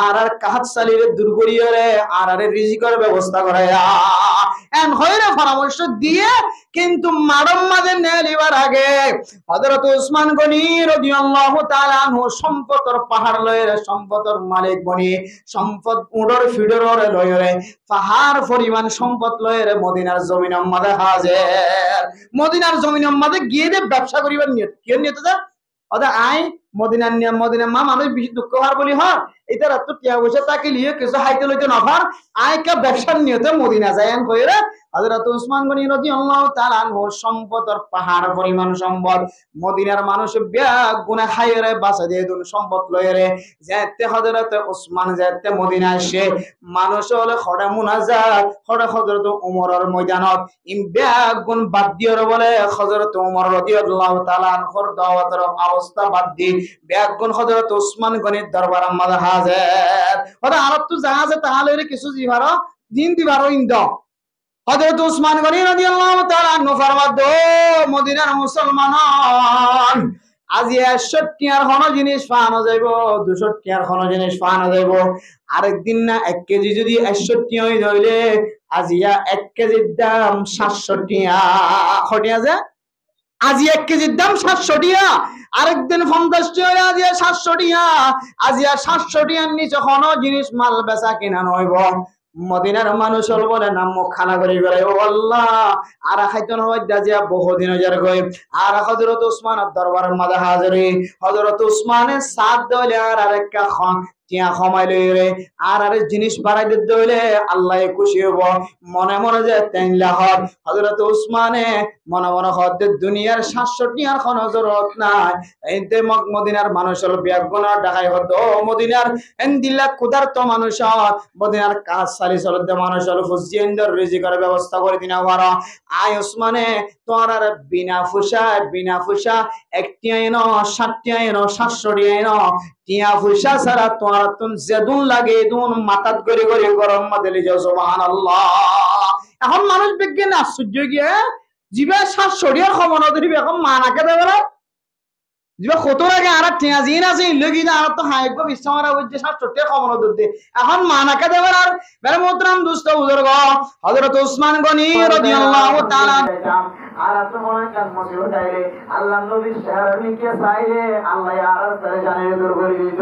আর কাহাত সালিরে দূর করিয়রে আর রিজিকের ব্যবস্থা করে এন হইরে পরামর্শ দিয়ে কিন্তু মাড়ম মাঝে নেলিবার আগে হযরত উসমান গনি রাদিয়াল্লাহু তাআলা আনহু সম্পদের পাহাড় লয়ের সম্পদের মালিক বনি সম্পদ উড়র ফিডর লয়ের পাহাড় পরিমাণ সম্পদ লয়ের মদিনার জমিন মাঝে হাজির মদিনার জমিন মাঝে গিয়ে ব্যবসা করিবার নিয়ত কি নিয়ত দা ওদা আই মদিনার নিয়ম মদিনার মা মানুষ বেশি দুঃখ হওয়ার বলি হয় এটা রাত টিয়া বসে তাকে লিয়ে কিছু হাইতে লইতে নফার আয়কা ব্যবসার নিয়তে মদিনা যায় কইরা হযরত উসমান গনি রাদিয়াল্লাহু তাআলা আনহু সম্পদের পাহাড় পরিমাণ সম্পদ মদিনার মানুষ ব্যাগ গুনাহ খাইরে বাঁচা দিয়ে দুন সম্পদ লইরে যেতে হযরত উসমান যেতে মদিনা আসে মানুষ হলে খড়া মুনাজাত খড়া হযরত ওমরের ময়দানত ইম ব্যাগ গুণ বাদ দিয়র বলে হযরত ওমর রাদিয়াল্লাহু তাআলা আনহুর দাওয়াতের অবস্থা বাদ দি ব্যাগ গুণ হযরত উসমান গনির দরবার মাঝে হাজির ওরা আরব তো জাহাজে তাহলে কিছু জিভার দিন দিবার ইন্দ হযরত উসমান গনি রাদিয়াল্লাহু তাআলা আনহু ফরমাতো মদিনার মুসলমান আজি 100 টিয়ার কোন জিনিস পাওয়া যাইব 200 টিয়ার কোন জিনিস পাওয়া যাইব আরেকদিন না 1 কেজি যদি 100 টিয়া হই হইলে আজিয়া 1 কেজির দাম 700 টিয়া খটিয়া যে আজি 1 কেজির দাম 700 টিয়া আরেকদিন 50 টিয়া আজি 700 টিয়া আজি 700 টিয়ার নিচে কোন জিনিস মাল বেচা কিনা নইব মদিনার মানুষ বলে নাম মুখ খানা করি বেড়াই ও আল্লাহ আর খাইতো না দাজিয়া বহুদিন হইয়ার গই আর হযরত উসমানের দরবারের মাঝে হাজিরি হযরত উসমানের সাথ দলে আর আরেকটা টিয়া কমাই লইরে আর জিনিস বাড়াই দিতে হইলে আল্লাহ খুশি হব মনে মনে যে 3 লাখ হযরত উসমানে মনে মনে হতে দুনিয়ার 700 টিয়ার কোন জরুরত নাই এইতে মদিনার মানুষের ব্যাগগুনা ঢাকাই হতো মদিনার এন্দিলা কুদারত মানুষ মদিনার কাজ সালি চলতে মানুষের ফুজিয়েন্দ্র রিজিকের ব্যবস্থা করে দিনা পারো আয় উসমানে তোর আর বিনা ফুসা 1 টিয়া এনো 7 টিয়া এনো 700 টিয়া এনো টিয়া ফুসা ছাড়া তোমার তুন যেদুন লাগে দুন মাথাত করে করে গরম মাদলি যাও সুবহানাল্লাহ এখন মানুষ বিজ্ঞান আশ্চর্য গিয়ে জিবা 700 টিয়ার খবর ধরিবে এখন মানাকে দেবে না জিবা কত লাগে আর টিয়া জিন আছে লগি না আর তো হাইব বিশ্বমারা হইছে 700 টিয়ার খবর ধরতে এখন মানাকে দেবে আর মেরে মোহতরম দোস্ত বুজুর্গ হযরত উসমান গনি রাদিয়াল্লাহু তাআলা আর তো মনে কান মুসিবত আইলে আল্লাহ নবীর শহরনিকে চাইলে আল্লাহ আর তার জানে দূর করে দিত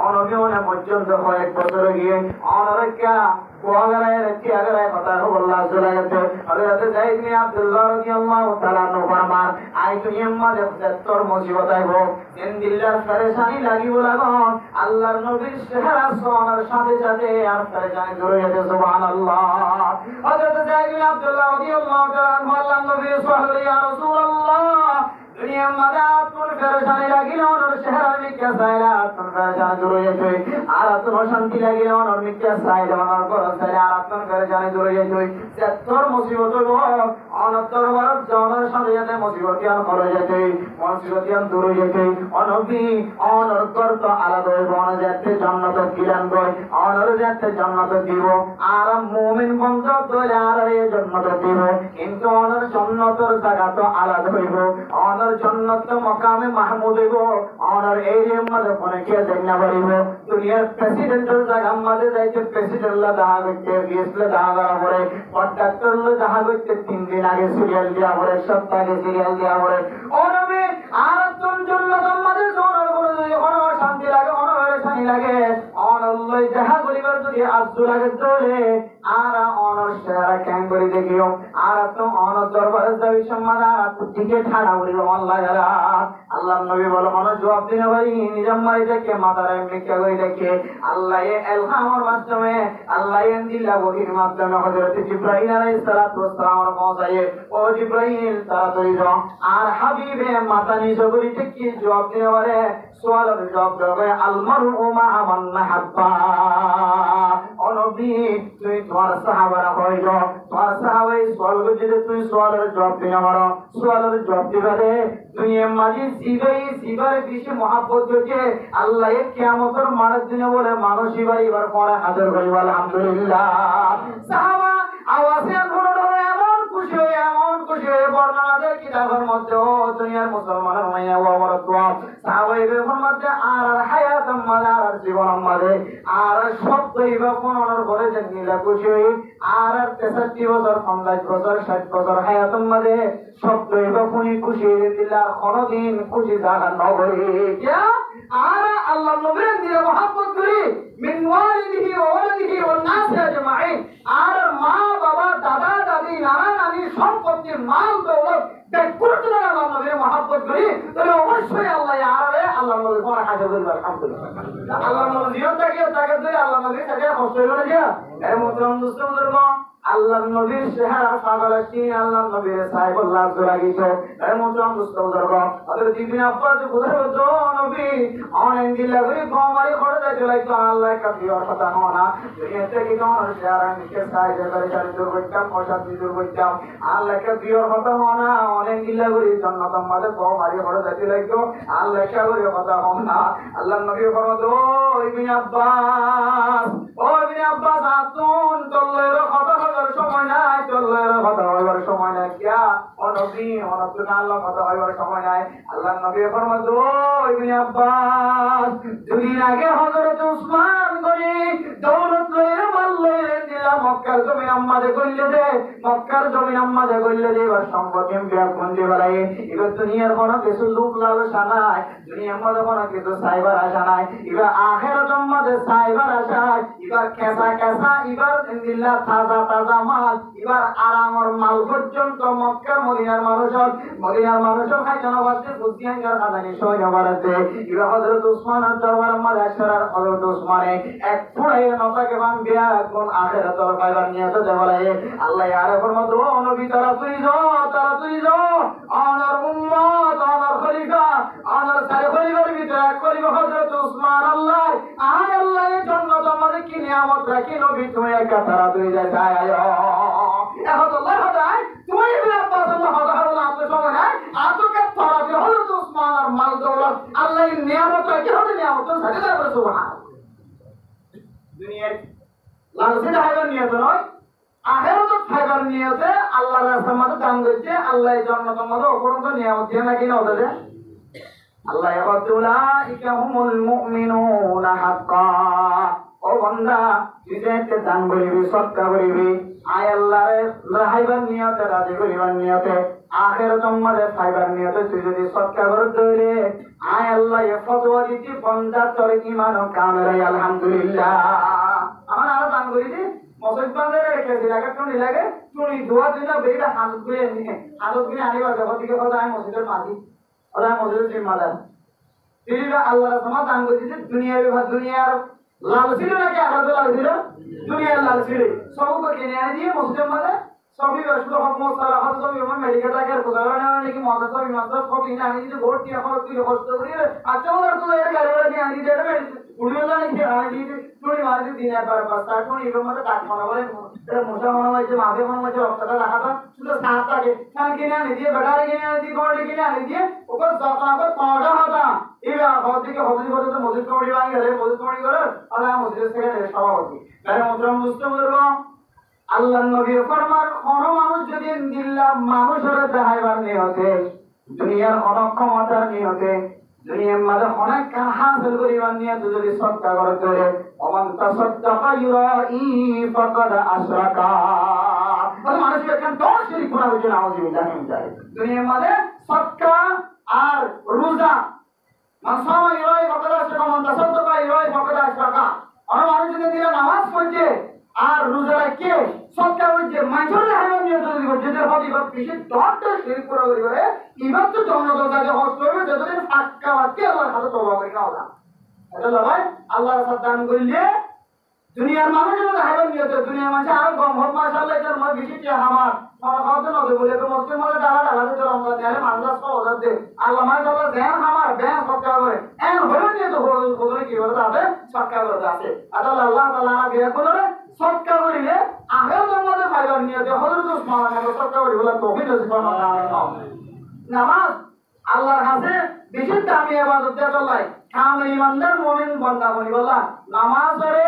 অনবিয়নে পর্যন্ত কয়েক বছর গিয়ে অনরকা কোয়াগারে টিয়াগারে কথা বললা চলে গেছে হযরত যায়েদ ইবনে আব্দুল্লাহ রাদিয়াল্লাহু তাআলা ফরমান আই দুনিয়ার মাঝে তোর মুসিবত আইব দিন দিল্লার পরেশানি লাগিব লাগো আল্লাহর নবীর শহর সোনার সাথে সাথে আর তার জানে দূর হয়ে গেছে সুবহানাল্লাহ হযরত যায়েদ ইবনে আব্দুল্লাহ রাদিয়াল্লাহু তাআলা আনহু আল্লাহর নবী সাল্লাল্লাহু ইয়া রাসূলুল্লাহ দুনিয়া মাদাত কোন ফেরেশতানি লাগিল ওর চেহারা মিক্কা সাইলা কোন ফেরেশতানি দূরে যেতে আর তোর শান্তি লাগিল ওর মিক্কা সাইলা ওর পর সাইলা আর কোন ফেরেশতানি দূরে যেতে যে তোর মুসিবত হইব অনন্তর বরফ জনের সাথে যেতে মুসিবত ইয়ান করে যেতে মুসিবত ইয়ান দূরে যেতে অনবী অনর করত আলাদা হইব অন যেতে জান্নাত কিরান গয় অনর যেতে জান্নাত দিব আর মুমিন বন্ধ দলে আর এই জান্নাত দিব কিন্তু অনর জান্নাতের জায়গা তো আলাদা হইব অনর জান্নাত মাকামে মাহমুদ হইব অনর এরিয়া মধ্যে কোনে কে জান্না বাড়িব দুনিয়ার প্রেসিডেন্টের জায়গা মধ্যে যাইতে প্রেসিডেন্ট লা দেখা করতে গিয়েছিল দেখা করা পরে কন্ট্রাক্টর লা দেখা করতে 3 দিন আগে সিরিয়াল দেওয়া পরে সপ্তাহ আগে সিরিয়াল দেওয়া পরে অনবে আর তোর জান্নাতের মধ্যে জোরার করে অনর শান্তি লাগে অনর শান্তি লাগে অনল্লাই দেখা করিবার যদি আজু লাগে তোরে আর অনর শেয়ারা কেন করে দেখিও আর তো অনর দরবারে যাবি সম্মানা টিকে ঠাড়া করিব আল্লাহ আল্লাহ নবী বলে অনর জবাব দিনে ভাই নিজম মারি দেখে মাথার এমনি কে করে দেখে আল্লাহ এলহামের মাধ্যমে আল্লাহ দিল্লা বহির মাধ্যমে হযরত জিবরাইল আলাইহিস সালাতু ওয়াস সালাম পৌঁছায় ও জিবরাইল তাড়াতাড়ি যাও আর হাবিবে মাথা নিচু করে দেখে জবাব দিনে বলে সোয়ালের জবাব দেবে আল মারউ মা মান নাহাব্বা ও নবী তুই তোমার সাহাবারা হইল তোমার সাহাবাই সোয়াল যদি তুই সোয়ালের জবাব দিনে মারো সোয়ালের জবাব দিবে দুনিয়ার মাঝে সিবারে বেশি মহব্বত হচ্ছে আল্লাহ কিয়ামতের মানের দিনে বলে মানুষ এবার পরে হাজির করিব আলহামদুলিল্লাহ সাহাবা আওয়াজে এমন খুশি হয়ে বর্ণনাদের কিতাবের মধ্যে দুনিয়ার মুসলমানের মাইয়া ওয়া দোয়া সাহাবাইদের মধ্যে আর হায়াত আর জীবন মধ্যে আর সব দইবা কোনর করে জঙ্গিলা খুশি হই আর 63 বছর 50 বছর 60 বছর হায়াতের মধ্যে সব দইবা কোনি খুশি হয়ে দিলা কোনদিন খুশি জায়গা নগরী কিয়া আর আল্লাহ নবীর দিয়ে মহব্বত করি মিন ওয়ালিদিহি ওয়া ওয়ালিদিহি ওয়ান নাস আজমাইন আর মা বাবা দাদা দাদি নানা নানি সম্পত্তি মাল দৌলত বেকুরতুনা আল্লাহ নবীর মহব্বত করি তাহলে অবশ্যই আল্লাহ আরবে আল্লাহ নবী কোন হাজার বলবে আলহামদুলিল্লাহ আল্লাহ নবী জীবনটাকে তাকে দিয়ে আল্লাহ নবী তাকে কষ্ট হলো না এর মুসলমান দুষ্টদের আল্লাহ নবীর চেহারা পাগলাছি আল্লাহ নবীর সাহেবুল্লাহ জোরাগিত এর মুসলমান দুষ্টদের হযরত ইবনে আব্বাস বুঝাইতো তো নবী অনেক দিলা করে গমারি করে যায় চলাইতো আল্লাহ কাবির কথা হনা দুনিয়াতে কি কোন চেহারা নিকে সাইজ করে চাই দূর করতাম পয়সা দূর করতাম আল্লাহ কাবির কথা হনা অনেক দিলা করে জান্নাতের মধ্যে গমারি করে যায় চলাইতো আল্লাহ কাবির কথা হনা আল্লাহ নবী ফরমাতো ইবনে আব্বাস আতুন চল্লের কথা হবার সময় নাই চল্লের কথা হবার সময় নাই কিয়া ও নবী অনতুন আল্লাহ কথা হবার সময় নাই আল্লাহ নবী ফরমাতো ইবনে আব্বাস দুদিন আগে হযরত উসমান গনি দৌলত লইয়া মাল লইয়া দিলা মক্কার জমিন আম্মাদে কইলে দে মক্কার জমিন আম্মাদে কইলে দে এবার সম্পর্কে বিয়া বন্ধি বাড়াই এবার দুনিয়ার কোন কিছু লোক লালসা নাই দুনিয়ার মধ্যে কোন কিছু সাইবার আশা নাই এবার আখিরাতের মধ্যে সাইবার আশা এবার কেসা কেসা এবার ইনদিল্লাহ তাজা তাজা মাল এবার আরামর মাল পর্যন্ত মক্কার মদিনার মানুষের খাইখানা বাজে বুদ্ধিয়াঙ্গার খাজানি সইনা বাড়াতে এবার হযরত উসমানের দরবারের মধ্যে আসরার হযরত উসমানে এক ফুড়াই নতাকে ভাঙিয়া কোন আখিরাতের পাইবার নিয়ত দেওয়ালে আল্লাহ আরে ফরমাতো ও নবী তাড়াতাড়ি যাও আনার উম্মত আনার খলিফা আনার সারে খলিফার ভিতরে এক খলিফা হযরত উসমান আল্লাহ আয় আল্লাহ এই জান্নাত আমাদের কি নিয়ামত রাখি নবী তুমি একা তাড়াতাড়ি যায় এখন আল্লাহ হাদায় তুমি ইবনে আব্বাস আল্লাহ হাদায় আপনার সময় নাই আতকে তাড়াতাড়ি হযরত উসমান আর মাল দৌলত আল্লাহ এই নিয়ামত রাখি হতে নিয়ামত সাথে তারপরে সুবহানাল্লাহ দুনিয়ার লালসিটা হাইবার নিয়ত নয় আখিরাত ফাইবার নিয়তে আল্লাহর রাস্তার মধ্যে দান করছে আল্লাহ জান্নাতের মধ্যে অপরন্ত নিয়ামত দিয়ে নাকি না ওদের আল্লাহ ইয়াকুলাইকা হুমুল মুমিনুনা হাক্কা ও বান্দা তুই যে দান করিবি সদকা করিবি আয় আল্লাহর রাহাইবার নিয়তে রাজি করিবার নিয়তে আখিরাতের মধ্যে ফাইবার নিয়তে তুই যদি সদকা করতে দইলে আয় আল্লাহ এ ফতোয়া দিতি বান্দা তোর ঈমান ও কামেল আলহামদুলিল্লাহ আমার আর দান করি দি মসজিদ বান্দে রেখেছি লাগে টুনি লাগে টুনি দোয়া দিনা বেটা হাত গুয়ে আনিবার দেখো দিকে কথা আমি মসজিদের মাঝি ওরা মসজিদের জিম্মাদার তিরিবা আল্লাহর সমা দান করেছে দুনিয়ার লাল ছিল নাকি আখেরাতের লাল ছিল দুনিয়ার লাল ছিল সবকে কিনে আনি দিয়ে মসজিদের মধ্যে সবই আসলে হকমত সারা হাত সবই আমার মেডিকেল টাকার কোথাও না নাকি মজা সবই মাত্র সবই না আমি যদি ভোট দিয়ে আমার তুই কষ্ট করি আচ্ছা ওরা তো এই গাড়িটা দিয়ে আনি দেবে উড়িয়ে না নাকি আনি দিয়ে চুরি মারি দিন একবার বাস তারপর এর মধ্যে কাট মারা বলে এটা মোটা মনে হয় যে মাঝে মনে হয় রক্তটা রাখাটা শুধু সাত থাকে কান কিনে আনি দিয়ে বেটারে কিনে আনি দিয়ে গোড়ে কিনে আনি দিয়ে ওকে যত্ন করে পাওয়া হাতা এই হদিকে হদি করে তো মসজিদ কমিটি ভাঙি গেলে মসজিদ কমিটি করে আর মসজিদ থেকে সভাপতি তাহলে মুদ্রা মুসলিম বলবো আল্লাহ নবী ফরমান কোন মানুষ যদি দিল্লা মানুষের দেখাইবার নিয়তে দুনিয়ার অনেক ক্ষমতার নিয়তে দুনিয়ার মাঝে অনেক কাজ হাসিল করিবার নিয়তে যদি সৎকার করতে অমান তাসাদদাকা ইউরাই ফাকাদ আশরাকা মানে মানুষ এখন দশ শিরিক করা হয়েছে নাউযুবিল্লাহ মিন যালিক দুনিয়ার মাঝে সৎকার আর রোজা মাসামা ইউরাই ফাকাদ আশরাকা মান তাসাদদাকা ইউরাই ফাকাদ আশরাকা আর মানুষ যদি দিলা নামাজ পড়ছে আর রোজা রাখে সৎকার হচ্ছে মাঝরে হারাম নিয়ে যদি যেতে হবে বা বেশি দরটা শেয়ার করা করে এবার তো জনগণকে হস্ত হবে যতদিন ফাক্কা বাকি আল্লাহর হাতে তওবা করে খাওয়া এটা ভাই আল্লাহর সাথে দান করলে দুনিয়ার মানুষের মধ্যে হারাম নিয়ে তো দুনিয়ার মানুষ আর কম হোক মাশাআল্লাহ এটার মধ্যে বেশি কি আমার খাওয়াতে নবে বলে তো মুসলিম মানে ডালা ডালা দিতে রমজান জানে মানুষ সওয়াল দে আল্লাহ মাশাআল্লাহ দেন আমার দেন সৎকার করে এন হলো নিয়ে তো হলো কি বলতে আছে সৎকার করতে আছে আল্লাহ তাআলা বিয়া করে সৎকার করিলে আগেও তোমাদের ফায়দার নিয়তে হযরত উসমান রাদিয়াল্লাহু সৎকার করি বলে তৌহিদ সুবহানাল্লাহ নামাজ আল্লাহর কাছে বেশি দামি ইবাদত দেয়া চলাই কামেল ইমানদার মুমিন বান্দা বলি বলা নামাজরে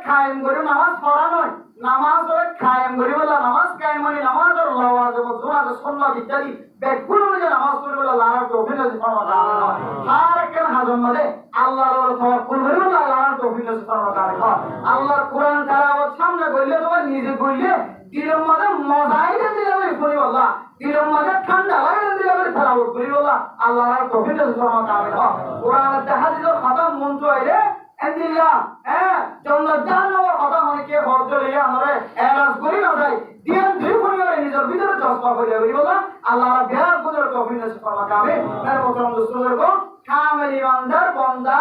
কায়েম করে নামাজ পড়া নয় নামাজরে কায়েম করে বলা নামাজ কায়েম মানে নামাজের লওয়াজিব সুন্নাত সুন্নাত ইত্যাদি বেগুন যে নামাজ পড়ে বলা আল্লাহর তৌফিক সুবহানাল্লাহ আর কেন হাজম মানে আল্লাহর তাওয়াক্কুল করে বলা আল্লাহর তৌফিক সুবহানাল্লাহ আল্লাহর কোরআন তেলাওয়াত সামনে বললে তোমার নিজে বললে দিলের মধ্যে মজাই দিলে করি বলা দিলের মধ্যে ঠান্ডা লাগে দিলে তেলাওয়াত করি বলা আল্লাহর তৌফিক সুবহানাল্লাহ কোরআনের হাদিসের খতম মন্ত্র আইলে এন্দিল্লাহ জান্নাত জাহান্নামের কথা মনে কে বর্জ্য লইয়া আমরা এরাজ করি না যাই দিয়ান দুই পরিবারে নিজের ভিতরে চশমা করে বলি বলা আল্লাহর বিয়ার কুদরত তৌফিক সুবহানাল্লাহ কামে এর মতন দোস্তদের কো কামেল ইমানদার বান্দা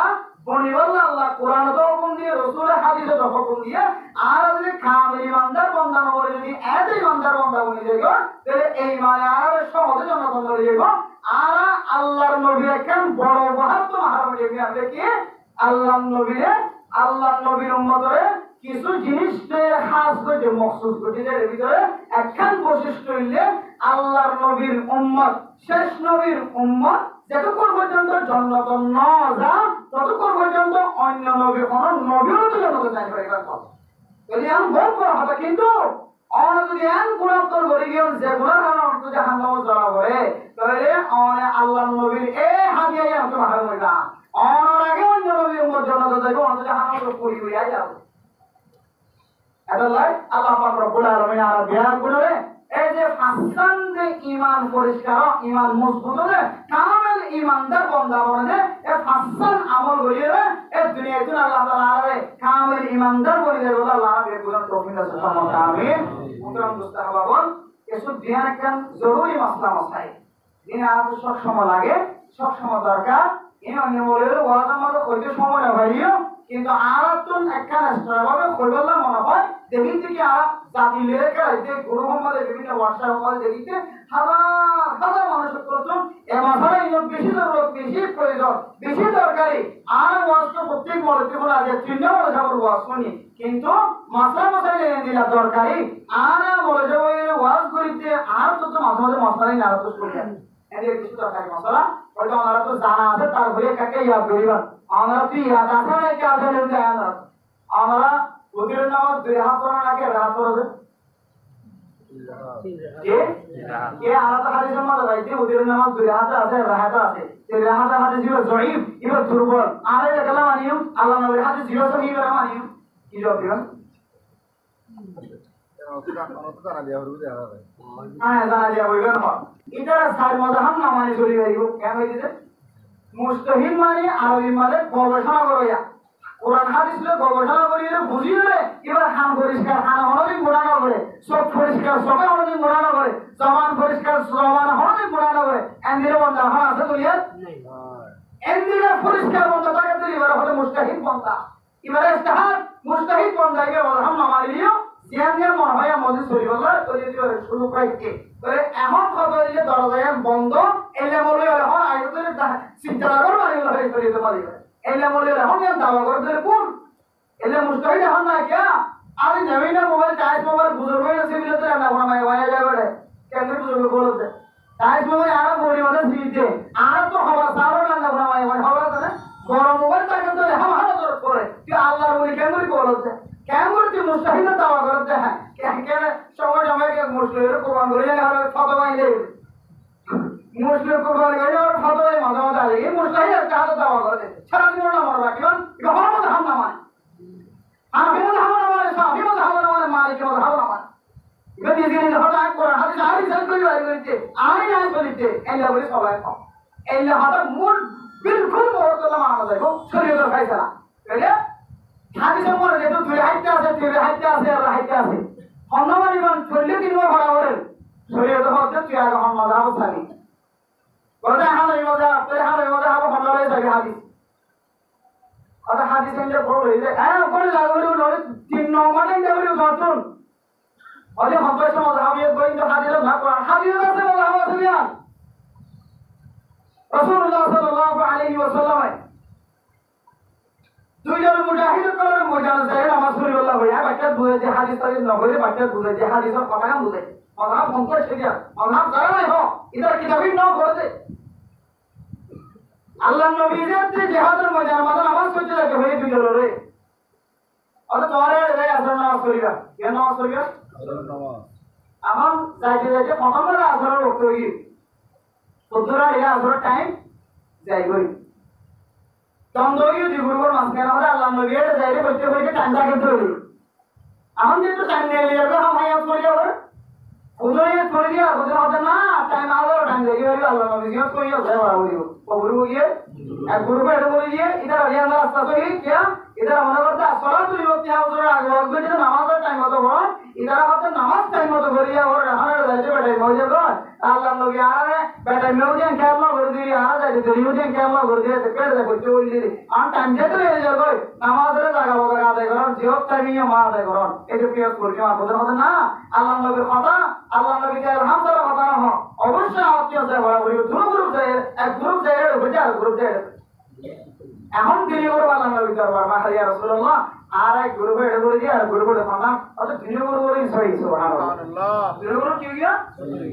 বনি বলা আল্লাহ কোরআন তো হুকুম দিয়ে রাসূলের হাদিসে তো হুকুম দিয়ে আর যদি কামেল ইমানদার বান্দা না বলে যদি এত ইমানদার বান্দা বনি যাইগো তাহলে এই মানে আর সহজে জান্নাত হয়ে যাইগো আর আল্লাহর নবী একজন বড় মহাত্ম মহারাম দিয়ে আমরা কি আল্লাহ নবীর উম্মতরে কিছু জিনিস খাস করে মখসুস করে এর ভিতরে একখান বৈশিষ্ট্য হইলে আল্লাহর নবীর উম্মত শেষ নবীর উম্মত যতক্ষণ পর্যন্ত জান্নাত না যা ততক্ষণ পর্যন্ত অন্য নবী কোন নবীও তো জান্নাতে যাইতে পারে কথা যদি আমি বল করা হবে কিন্তু অন যদি এন গুনাহ করে গিয়ে যে গুনাহ কারণে অর্থ জাহান্নামে যাওয়া হবে তাহলে অনে আল্লাহর নবীর এই হাদিয়া আমি মাহার হইলা অনার আগে অন্য নবীর উম্মত জান্নাতে যাবে অন্য জাহান্নামে পড়ি হইয়া যাবে আল্লাহ আল্লাহ পাক রব্বুল আলামিন আর বিয়ার করে এই যে হাসান যে ঈমান পরিষ্কার ঈমান মজবুত হবে কামেল ঈমানদার বান্দা বনে এই হাসান আমল করিয়ে এই দুনিয়াতে আল্লাহ তাআলা আরে কামেল ঈমানদার বনে বলে আল্লাহ এর গুণ তৌফিক সুবহানাহু আমিন মুহতারাম দোস্তাহবাবন এসব ধ্যান একটা জরুরি মাসলা মাসাইল দিনে আর সব সময় লাগে সব সময় দরকার এই অন্য বলে ওয়াজ আমাদের কইতে সময় না ভাইও কিন্তু আরাতুন একটা রাষ্ট্রভাবে কইবলা মনে হয় দেখি থেকে আর জাতি লেখা হইতে গুরু মোহাম্মদের বিভিন্ন ওয়ার্কশপ করে দেখিতে হাজার মানুষ করতো এই মাসালা ইনো বেশি জরুরত বেশি প্রয়োজন বেশি দরকারি আর ওয়াজ তো প্রত্যেক মরতে বলে আজ তিনটা বলে যাব ওয়াজ শুনি কিন্তু মাসলা মাসাইল এনে দিলা দরকারি আর বলে যাব ওয়াজ করিতে আর তো মাঝে মাঝে মাসলাই না তো শুনছেন এদের কিছু দরকারি মাসলা হয়তো আমরা তো জানা আছে তারপরে কাকে ইয়াদ করিবা আমরা তো ইয়াদ আছে না কি আছে না আমরা উদির নামাজ দুই হাত করা নাকি রাত করবে কে আলাদা হাদিসের মধ্যে ভাইতে উদির নামাজ দুই হাতে আছে রাহাত আছে এই রাহাত হাদিস ছিল জয়ীফ ইবা দুর্বল আর এটা মানিও আল্লাহ নবীর হাদিস ছিল সহি করে মানিও কি জবাব দিবেন জানা দিয়া হইবেন এটা সার মাযহাব না মানে চলে যাইব কেন হইছে মুস্তাহিল মানে আরবি মানে গবেষণা করিয়া কোরআন হাদিসে গবেষণা করিয়ে বুঝিয়ে এবার খান পরিষ্কার খান হলদি মোড়ানো করে সব পরিষ্কার সবে হলদি মোড়ানো করে জবান পরিষ্কার জবান হলদি মোড়ানো করে এন্দিরে বন্ধা হন আছে দুনিয়া এন্দিরে পরিষ্কার বন্ধা থাকে তো এবার হলো মুস্তাহিল বন্ধা এবার ইস্তেহাদ মুস্তাহিল বন্ধা এবার বলহাম না মারিও সিয়ানিয়া মনে হয় আমাদের শরীরলা তৈরি করে শুরু পাইছে তবে এখন খবর যে দরজা বন্ধ এলে বলে এখন আইতে চিন্তা করো মানে হয়ে শরীরে মারি এলে বলে এখন দাবা করতে কোন এলে মুস্তাহিদ এখন না কি আমি নেই না মোবাইল টাইস মোবাইল বুজুর্গ হয়ে আছে বিলে তো না কোন মাই ওয়া যাবে কেন বুজুর্গ বলতে টাইস মোবাইল আর বলি মানে দিতে আর তো খবর সারো না কোন মাই ওয়া খবর আছে না বড় মোবাইল তাকে তো এখন ভালো করে তুই আল্লাহর বলি কেন বলতে কেন তুই মুস্তাহিদ দাওয়া করতে হ্যাঁ কেন সময় সময় মুসলিমের কোরবান করে আর ফতোয়া দিলে মুসলিম কোরবান করে আর ফতোয়া মাঝে মাঝে আলে এই মুস্তাহিদ কাজ দাওয়া করে সারা দিন না মরবা কেন এটা হলো মত হামলা মানে আমি মত হামলা মানে সাফি মত হামলা মানে মালিক মত হামলা মানে এটা দিয়ে দিন হঠাৎ করে হাদিস আরি সব কই বাড়ি কইতে আমি না বলিতে এলা বলি সবাই এলা হঠাৎ মূল বিলকুল মহতলা মানা যায় শরীয়তের ফয়সালা বুঝলে হাদিসের মনে যেহেতু দুই হাইতে আছে আর হাইতে আছে হন্নমানিবান চললে কিনবো ভাড়া করেন শরীয়ত হচ্ছে তুই আগে হন্নদা হবো থাকি বলতে হান এই মজা তুই হান এই মজা হবো হন্নদাই থাকি হাদিস অর্থাৎ হাদিস এনে বড় হয়ে যায় হ্যাঁ ওখানে লাগবে নয় 3 নম্বরে যাবে নতুন অলে হন্নদাই মজা হবে গোবিন্দ হাদিসের ভাগ করা হাদিসের কাছে মজা হবে তুমি আর রাসূলুল্লাহ সাল্লাল্লাহু আলাইহি ওয়াসাল্লাম দুইজন মুজাহিদ করে ময়দানে যায় নামাজ পড়িবলা হইয়া বাচ্চা দুয়ে যে হাদিস তাকে নগরে বাচ্চা দুয়ে যে হাদিসের কথা কাম বুঝে মাযহাব ফোন সেদিয়া মাযহাব জানা নাই হ ইদার কিতাবই ন করতে আল্লাহ নবী যে জিহাদের ময়দানে মাঝে নামাজ পড়তে লাগে হই দুইজন রে অত তোরে রে আসর নামাজ পড়িবা কেন নামাজ পড়িবা আসর নামাজ এখন যাইতে প্রথমবার আসরের ওয়াক্ত হই তোরা ইয়া আসরের টাইম যাই গই তন্দরিও দিগুরবর মাঝখানে হলে আল্লাহ নবী এটা যাইরে বলতে হইছে টান্ডা কিন্তু হইল এখন যেহেতু টাইম নিয়ে যাবে হামায়াত করে যাবে উদয়ে করে দিয়া ওদের হতে না টাইম আলো টাইম দেখি হইল আল্লাহ নবী জিজ্ঞেস করিয়া যায় বড় হইল কবর গিয়ে এক গ্রুপে এটা বলে দিয়ে ইদার আলিয়া আমরা রাস্তা তো এই কিয়া ইদার মনে করতে আসসালাতু লিওয়াক্তি হাউজুর আগে ওয়াক্ত যেটা নামাজের টাইম মতো হয় ইদার হতে নামাজ টাইম মতো করিয়া ওর হারে যাইতে বেটাই মজা কর আল্লাহ নবী আরে বেটাই মেউদিয়ান খেয়াল করে দিয়ে আর যাইতে দরিউদিয়ান খেয়াল করে দিয়ে পেড় দে করতে বলি দিয়ে আর টাইম যেতে হয়ে যাবে নামাজের জায়গা বদল আদায় করুন জিহত টাইমিং মা আদায় করুন এটা প্রিয় করছি মা বদল হতে না আল্লাহ নবীর কথা আল্লাহ নবী কে আলহামদুলিল্লাহ কথা না অবশ্যই আত্মীয় যায় বড় বড় দুটো গ্রুপ যায় এক গ্রুপ যায় বুঝা গ্রুপ যায় এখন দিনে করে আল্লাহ নবী দরবার মা ইয়া রাসূলুল্লাহ আর এক গ্রুপে এটা করে দিয়ে আর গ্রুপে ফানা অত দিনে করে করে সহি সুবহানাল্লাহ দিনে করে কি গিয়া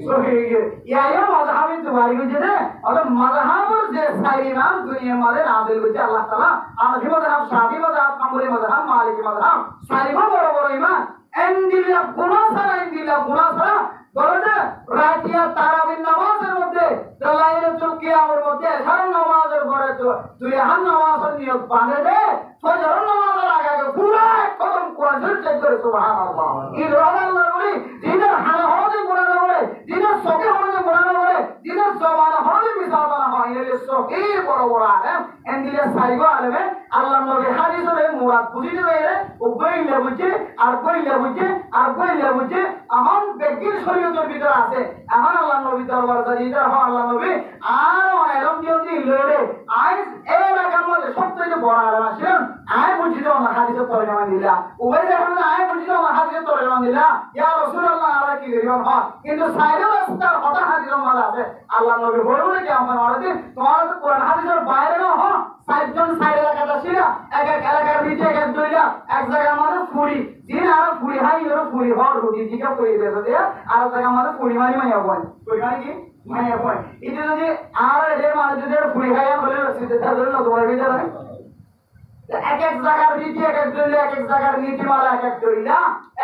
সহি গিয়া ইয়া মাযহাবি তোমারি গজে দে অত মাযহাবর যে সাইরিমান দুনিয়া মালে নাযিল গজে আল্লাহ তাআলা আনফি মাযহাব শাফি মাযহাব হাম্বলি মাযহাব মালিকি মাযহাব সাইরিমা বড় বড় ইমান এন্দিলা গুনাহ ছাড়া বলতে রাতিয়া তারাবির নামাজের মধ্যে দালাইলাতুল কিয়ামের মধ্যে সারা নামাজের পরে দুই হাত নামাজের নিয়ত বাঁধে দে ফজর নামাজের আগে পুরো কদম কোরআন চেক করে সুবহানাল্লাহ এই রোজা আল্লাহর বলি দিনের হানা হতে কোরআন বলে দিনের সকে হতে কোরআন বলে দিনের জবানা হতে মিসাল না হয় এর সকে বড় বড় আলেম এন্দিলে সাইবা আলেমে আল্লাহ নবী হাদিসের মুরাদ বুঝিতে দেয় ও কইলে বুঝে আর কইলে বুঝে এখন বেগির শরীয়তের ভিতর আছে এখন আল্লাহ নবী দরবার যাইতে হয় আল্লাহ নবী আর এরকম যদি লড়ে আজ এই এলাকার মধ্যে সবচেয়ে বড় আলেম আছেন আয় বুঝিতে না হাদিসের তরজমা দিলা ওই যখন আয় বুঝিতে না হাদিসের তরজমা দিলা ইয়া রাসূলুল্লাহ আর কি করিও হয় কিন্তু সাইডের রাস্তার কথা হাদিসের মাল আছে আল্লাহ নবী বললেন কি আমার মারাতে তোমার তো কোরআন হাদিসের বাইরে না হয় সাইডজন সাইড এলাকাটা ছিল এক এক এলাকার ভিতরে এক দুইটা এক জায়গা আমাদের ফুড়ি দিন আর ফুড়ি হাই এর ফুড়ি হর রুটি দিকে কই দেবে দে আর জায়গা আমাদের ফুড়ি মাইয়া বল কইখানে কি মাইয়া বল এটা যদি আর এর মানে যদি ফুড়ি খাইয়া বলে সিদ্ধ ধরে না তোমার ভিতরে এক এক জায়গার নীতি এক এক দলিল এক এক জায়গার নীতিমালা এক এক দলিল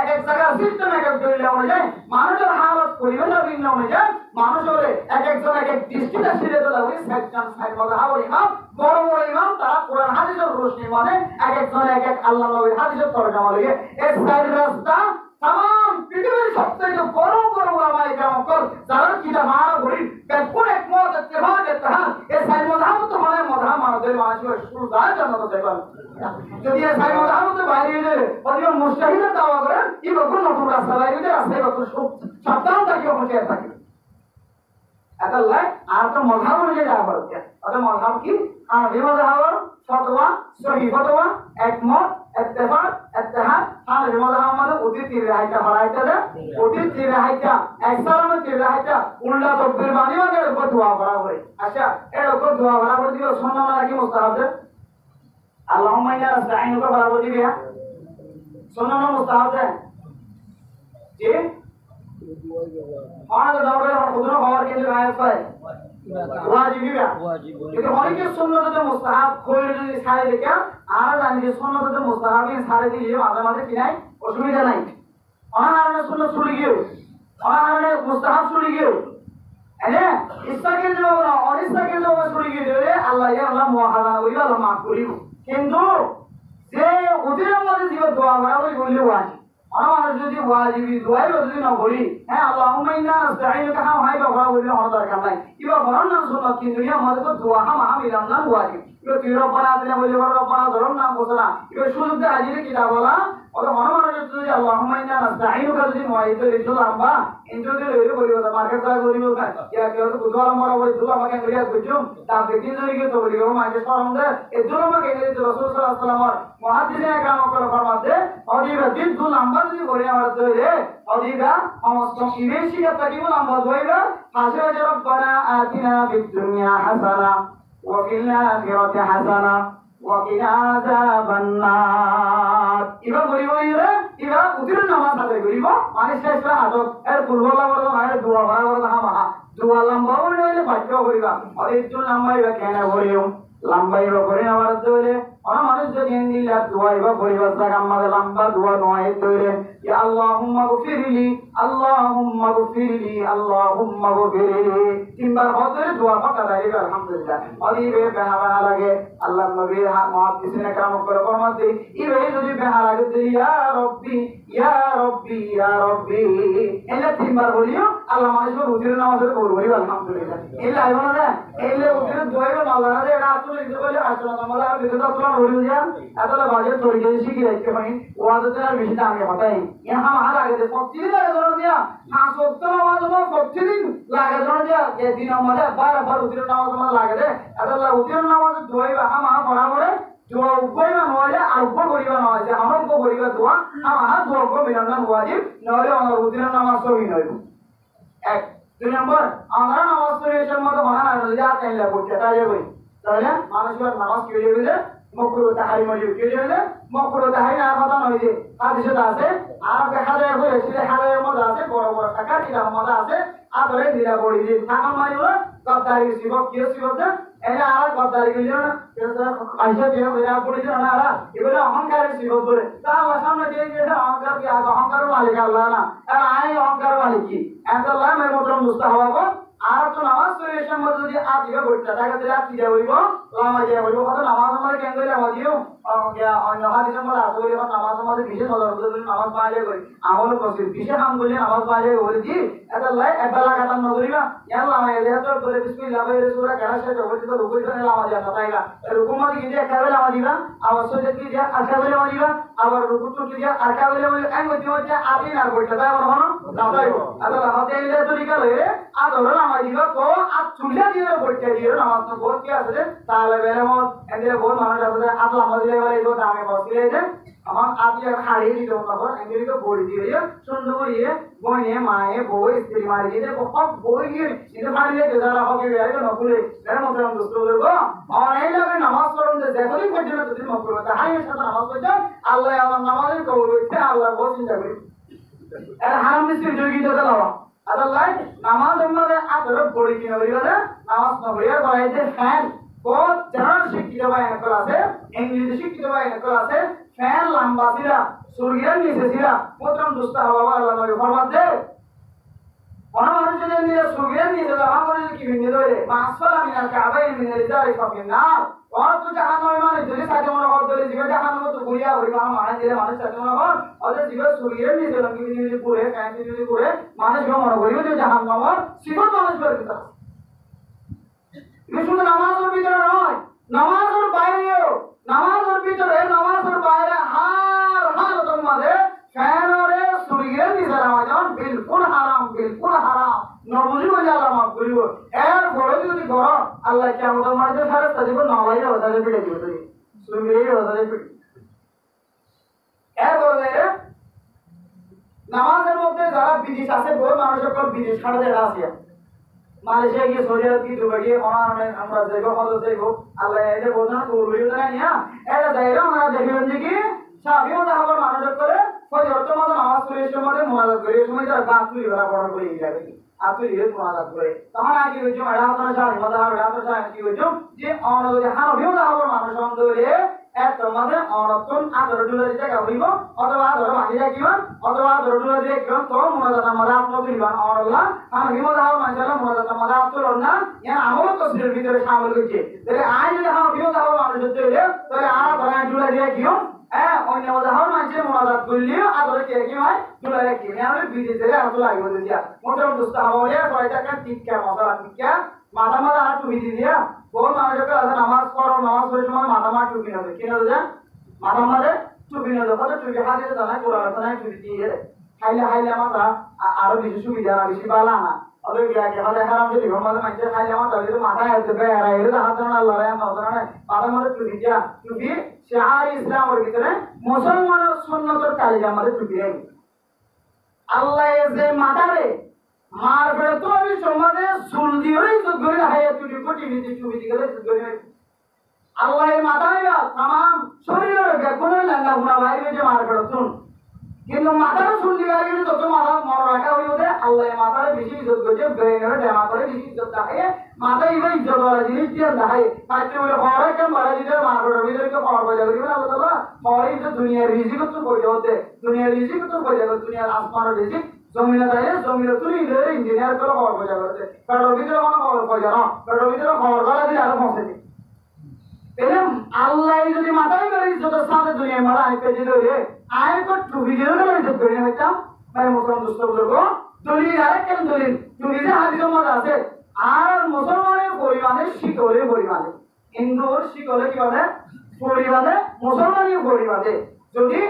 এক এক জায়গার সিস্টেম এক এক দলিল অনুযায়ী মানুষের হালত পরিবেশ ভিন্ন অনুযায়ী মানুষের এক একজন এক এক দৃষ্টিতে ছিঁড়ে তোলা উনি সেকশন সাইড মজাহাব ইমাম বড় বড় ইমাম তারা কোরআন হাদিসের রোশনি মানে এক একজন এক এক আল্লাহ নবীর হাদিসের তরজমা লিখে এই সাইড রাস্তা तमाम পৃথিবীর সবচেয়ে বড় বড় উলামায়ে কেরাম যারা কিতাব মারা বলি কোন এক মত ইত্তেফাক ইত্তেহাদ এই সাইড মজাহাব তো মানে মজাহাব মানদের মানুষের শুরু যায় জান্নাত যাইবা যদি এই সাইড মজাহাব তো বাইরে যায় অন্য মুস্তাহিদের দাওয়া করেন এই বকুল নতুন রাস্তা বাইরে যায় রাস্তায় বকুল সব সাবধান থাকিও পৌঁছে থাকে এটালাই আর তো মযহাব অনুযায়ী যা করতে অত মযহাব কি হানাফি মযহাবের ফতোয়া সহিহ ফতোয়া একমত ইত্তেফাক ইত্তেহাদ হানাফি মযহাব মানে অতীত তিরাহাইতা হরাইতা দে অতীত তিরাহাইতা একসালামে তিরাহাইতা উল্টা তকবীর বানি মানে উপর দোয়া করা হয় আচ্ছা এর উপর দোয়া করা করে দিও সুন্নাহ নাকি মুস্তাহাব দে আল্লাহুম্মা ইন্না নাস্তাঈনুকা বরাবর দিবে সুন্নাহ মুস্তাহাব দে জি আর দাওরে খুদরা হওয়ার কিন্তু আয়াত পায় ওয়াজিব বিয়া কিন্তু অনেকে সুন্নাতে মুস্তাহাব কইলে যদি ছাড়ে দেখা আর জানি যে সুন্নাতে মুস্তাহাবই ছাড়ে দিলে মাঝে মাঝে কি নাই অসুবিধা নাই অনাহারে সুন্নাত ছুড়ে গিয়ে অনাহারে মুস্তাহাব ছুড়ে গিয়ে এনে ইস্তাকিল জবাব না অনিস্তাকিল জবাব ছুড়ে গিয়ে দিলে আল্লাহ ইয়া আল্লাহ মুআখাযা করিব আল্লাহ মাফ করিব কিন্তু যে উদিরের মধ্যে যে দোয়া করা ওই বললে ওয়াজিব আমার যদি ওয়াজিবি দোয়াই যদি না করি হ্যাঁ আল্লাহুম্মা ইন্না নাস্তাঈনুকা হাই বাবা বলি আমার দরকার নাই ইবা বরণ না সুন্নাত কিন্তু আমাদের তো দোয়া হাম ইলাম না ওয়াজিব ইবা তুই রব্বানা আতিনা বলি রব্বানা ধরম না বসলা ইবা সুযোগ দে হাজিরে কি দা বলা ওটা মনে যদি আল্লাহুম্মা ইন্না নাস্তাঈনুকা যদি ওয়াইতো রিজুল আম্বা ইন্দ্রদের হইরে বলি ওটা মার্কেট দা করিব ইয়া কেউ তো বুঝওয়ার মরা বলি তুই আমাকে করিয়া কইছো তা ব্যক্তি যদি কেউ তো বলিও মাঝে সরম দে এজন্য আমাকে রাসূল সাল্লাল্লাহু আলাইহি ওয়াসাল্লাম মুহাদ্দিসে একরাম করে ফরমাতে অদিবা দিদুল আম্বা যদি করে আমার দইলে অদিবা সমস্ত ইবেশিকা তাকিবুল আম্বা দইবা হাসে রব্বানা আতিনা ফিদ দুনিয়া হাসানা ওয়া ফিল আখিরাতি হাসানা ওয়া কিনা আযাবান নার ইবা বলিব ইরে ইবা উদির নামাজ আদায় করিব মানে শেষরা আদত এর কুলওয়াল্লাহ বড় মায়ের দোয়া করা বড় হামা দোয়া লম্বা হইলে বাক্য করিবা আর একজন লম্বা ইবা কেন বলিও লম্বা ইবা করে আমার দইলে আর মানুষ যদি দিলা দোয়া ইবা করিবা সাক আমাদের লম্বা দোয়া নয় দইলে ইয়া আল্লাহুম্মা গফিরলি আল্লাহুম্মা গফিরলি আল্লাহুম্মা গফিরলি তিনবার হতে দোয়া পাকা দাইবে আলহামদুলিল্লাহ অদিবে বেহারা লাগে আল্লাহ নবীর মুহাদ্দিসিনে کرام করে ফরমাতে ইবে যদি বেহারা লাগে ইয়া রব্বি ইয়া রব্বি ইয়া রব্বি এলা তিনবার বলিও আল্লাহ মানুষের উজির নামাজের কবুল করিবে আলহামদুলিল্লাহ এলা আইবো না এলে উজির দোয়াইবে না আল্লাহ রে এটা আসলে লিখতে বলে আসলে তোমরা বিগত তোমরা হরি যান এতলা বাজে তৈরি করে শিখি রাখতে পারি ওয়াজতে আর বেশি দামে হতাই ইহা আমার আগে যে প্রতিদিন লাগে ধরো দিয়া পাঁচ ওয়াক্ত নামাজ আমার প্রতিদিন লাগে ধরো দিয়া যে দিন আমাদের বারবার উজির নামাজ আমার লাগে রে এতলা উজির নামাজ দোয়াইবে আমার বরাবরে দোয়া উপরিমা নয় আর উপর করিবা নয় যে আমার উপর করিবা দোয়া আমার দোয়া উপর বিনান ওয়াজিব নয় আমার উজির নামাজ সহি নয় এক দুই নম্বর আমরা নামাজ পড়ে এর মধ্যে মনে হয় যা চাইলে পড়তে তাই কই তাহলে মানুষের নামাজ কি হয়ে যাবে মকরুহ তাহরিম হয়ে যাবে কি হয়ে যাবে মকরুহ তাহরিম আর কথা নয় যে হাদিসে আছে আর দেখা যায় হয়ে সেটা হারের মধ্যে আছে বড় বড় টাকা দিলার মধ্যে আছে আর ধরে দিলা পড়ি যে টাকা মারিব গদ্দারি শিবক কি শিবক এনে আর গদ্দারি গিলো না আইসা যে এরা পড়ি যে না আর এগুলো অহংকারের শিবক ধরে তা সামনে দিয়ে যে অহংকার কি অহংকার মালিক আল্লাহ না আর আই অহংকার মালিক কি এত আল্লাহ মের মত মুস্তাহাব আর তো নামাজ পড়ে এসে মধ্যে যদি আজকে বইটা টাকা দিলে আর কি দেবইব লামা যে বইব কত নামাজ আমাদের কেন দিলে আমাদিও অন্য হাদিসের মধ্যে আছে বলে নামাজ আমাদের বিশেষ হলো নামাজ পাওয়া যায় আমল করছি বিশেষ কাম করলে নামাজ পাওয়া যায় বলেছি এটা লাই একবেলা কাটান নকরিবা ইয়ার লামা এলে তো বলে বিসমিল্লাহ বলে সূরা কারা শেষ হইছে তো রুকুই তো লামা দিয়া তাইবা রুকু মানে কি যে একবেলা লামা দিবা আবার সজদা কি যে আরকাবে লামা দিবা আবার রুকু তো কি যে আরকাবে লামা এই মধ্যে হচ্ছে আদিন আর বইটা তাই বলো না না তাইবো আল্লাহ হাতে এলে তরিকা লয়ে আদর লামা দিবা তো আর চুলা দিয়ে বইটা দিয়ে নামাজ তো বহুত কি আছে তাহলে বেরে মত এদের বহুত মানুষ আছে আদ লামা দিলে বলে এই দামে বসিয়ে দে আমার আদি আর খাড়ি দিতে তখন এদের তো বই দিয়ে সুন্দর করে বইনে মায়ে বই স্ত্রী মারি দিয়ে সব বই দিয়ে এটা মারিলে যারা হবে বেরে না ভুলে এর মত আমি দোস্ত বলবো আর এই লাগে নামাজ পড়ুন যে যতদিন পর্যন্ত যদি মকরুহ তাহরিমের সাথে নামাজ পড়তে আল্লাহ আমার নামাজের কবুল করতে আল্লাহ বহুত চিন্তা করি এর হারাম মিস্ত্রি যোগী দিতে লাও আল্লাহ নামাজ আমাদের আদর পড়ি কিনা বলিবারে নামাজ না পড়িয়া বলাইতে ফ্যান বহুত জানার শিক্ষিত ভাই একল আছে ইংরেজি শিক্ষিত ভাই একল আছে ফ্যান লম্বা ছিলা সূর্যের নিচে ছিলা প্রথম দুস্তা হওয়া আল্লাহ নবী ফরমাতে মানুষ যদি নিয়ে সূর্যের নিচে যাওয়া করে কি বিন্দু ধরে মাসফালা মিনাল কাবাইন মিনাল জারি ফাকিন নার অত জাহান্নামে মানে যদি সাথে মনে কর ধরে জীবে জাহান্নামে তো গুলিয়া হইবা মানে দিলে মানুষ সাথে মনে কর ওদের জীবে সূর্যের নিচে লঙ্গি যদি পুরে কাঁচি যদি পুরে মানুষ মনে করিব যে জাহান্নামের সিফত মানুষ বের করতে শুধু নামাজের ভিতরে নয় নামাজের বাইরেও নামাজের ভিতরে নামাজের বাইরে হার তোমাদের ফ্যানরে সূর্যের নিচে নামাজ বিলকুল হারাম নবুঝি বলে আল্লাহ মাফ করিব এর বড় যদি ঘর আল্লাহ কিয়ামতের মাঠে ফেরেশতা দিব নলাই ওজারে পিড়ে দিব তুই শুনবি ওজারে পিড়ে এর বলে নামাজের মধ্যে যারা বিদেশ আছে বহু মানুষের পর বিদেশ খাড়া দেখা আছে মালয়েশিয়া গিয়ে সৌদি আরব গিয়ে দুবাই গিয়ে আমরা যাইব হজে যাইব আল্লাহ এতে বলছেন কবুল না নিয়া এটা যাইব আমরা দেখবেন যে কি সাফি মাযহাবের মানুষের করে ফজরের মধ্যে নামাজ পড়ে এসে মধ্যে মুনাজাত করে এই সময় যারা গাছ তুলি ভরা বড় করে যাবে আপনি ইয়ে মুনাজাত করে তখন আগে হইছো এটা আপনারা সাফি মাযহাব এটা আপনারা সাফি কি হইছো যে অন যদি হানাফি মাযহাবের মানুষ অন্তরে এত মানে অনতন আদর দুলা দিতে গাবইব অথবা আদর মানি রাখিবা অথবা আদর দুলা দিয়ে কেন তো মুনাজাত আমাদের আত্মবিবান আল্লাহ হানাফি মাযহাব মানসালা মুনাজাত আমাদের আত্মরণ না ইয়া আমল তসবির ভিতরে শামিল হইছে তাহলে আই যদি হানাফি মাযহাব মানুষ হতে তাহলে আর ধরা দুলা দিয়ে কিও অন্য মাযহাব মানছে মুনাজাত করলিও আদর কে কি হয় দুলা রাখি মানে বিদেশে আর তো লাগবে দিয়া মোটামুটি দোস্ত হাওয়া কয়টা কান টিকা মশলা টিকা মাথা মাথা আর টুপি দিয়া বহু মানুষকে আছে নামাজ পড়ো নামাজ পড়ে সময় মাথা মা টুপি নেবে কি নেবে মাথা মাঝে টুপি নেবে কত টুপি হাতে জানাই কোরআন জানাই টুপি দিয়ে খাইলে খাইলে মাথা আরো বেশি সুবিধা না বেশি বালা না অত গিয়া কে হলে হারাম যদি ঘুমাতে মাইছে খাইলে মাথা যদি মাথা আছে বেরা এর হাত না আল্লাহ রে না ওখানে মাথা মাঝে টুপি দিয়া টুপি শাহরি ইসলামের ভিতরে মুসলমানের সুন্নতের তালিকা আমাদের টুপি নেই আল্লাহ যে মাথারে মার ফেলে তো আমি সমাজে চুল দিয়েই তো ধরে হাইয়া তুই কোটি নিতে চুবি দিকে ধরে আল্লাহ মাথায় তাম শরীরের বেগুনে লাগা গুণা বাইরে যে মার ফেলে তুন কিন্তু মাথার চুল দিয়ে গেলে তত মাথা মর রাখা হইও দে আল্লাহ মাথারে বেশি ইজ্জত করছে ব্রেনের ডেমা করে বেশি ইজ্জত দেখায় মাথায় ইবে ইজ্জত ওয়ালা জিনিস দিয়ে দেখায় তাকে বলে হরে কেন বাড়া দিতে মার ফেলে ভিতরে কে খবর বজা করিবে না আল্লাহ হরে ইজ্জত দুনিয়ার রিজিক তো কই হতে দুনিয়ার রিজিক তো কই যাবে দুনিয়ার আসমানের রিজিক জমিনে দাঁড়িয়ে জমিনে তুলি ধরে ইঞ্জিনিয়ার করে খবর বোঝা করছে কারণ ভিতরে কোনো খবর বোঝা না কারণ ভিতরে খবর গলা দিয়ে আরো পৌঁছে দিই এরকম আল্লাহ যদি মাথায় করে ইজ্জতের সাথে দুনিয়ায় মারা আই পেয়ে যেতে হইলে আয় তো টুপি দিয়ে গেলে ইজ্জত করে নিয়ে হইতাম মানে মুসলমান দুষ্ট বলবো দলিল আরেক কেন দলিল টুপিতে হাদিসের মধ্যে আছে আর মুসলমানের পরিমাণে শিকলের পরিমাণে হিন্দুর শিকলে কি বলে পরিমাণে মুসলমানের পরিমাণে যদি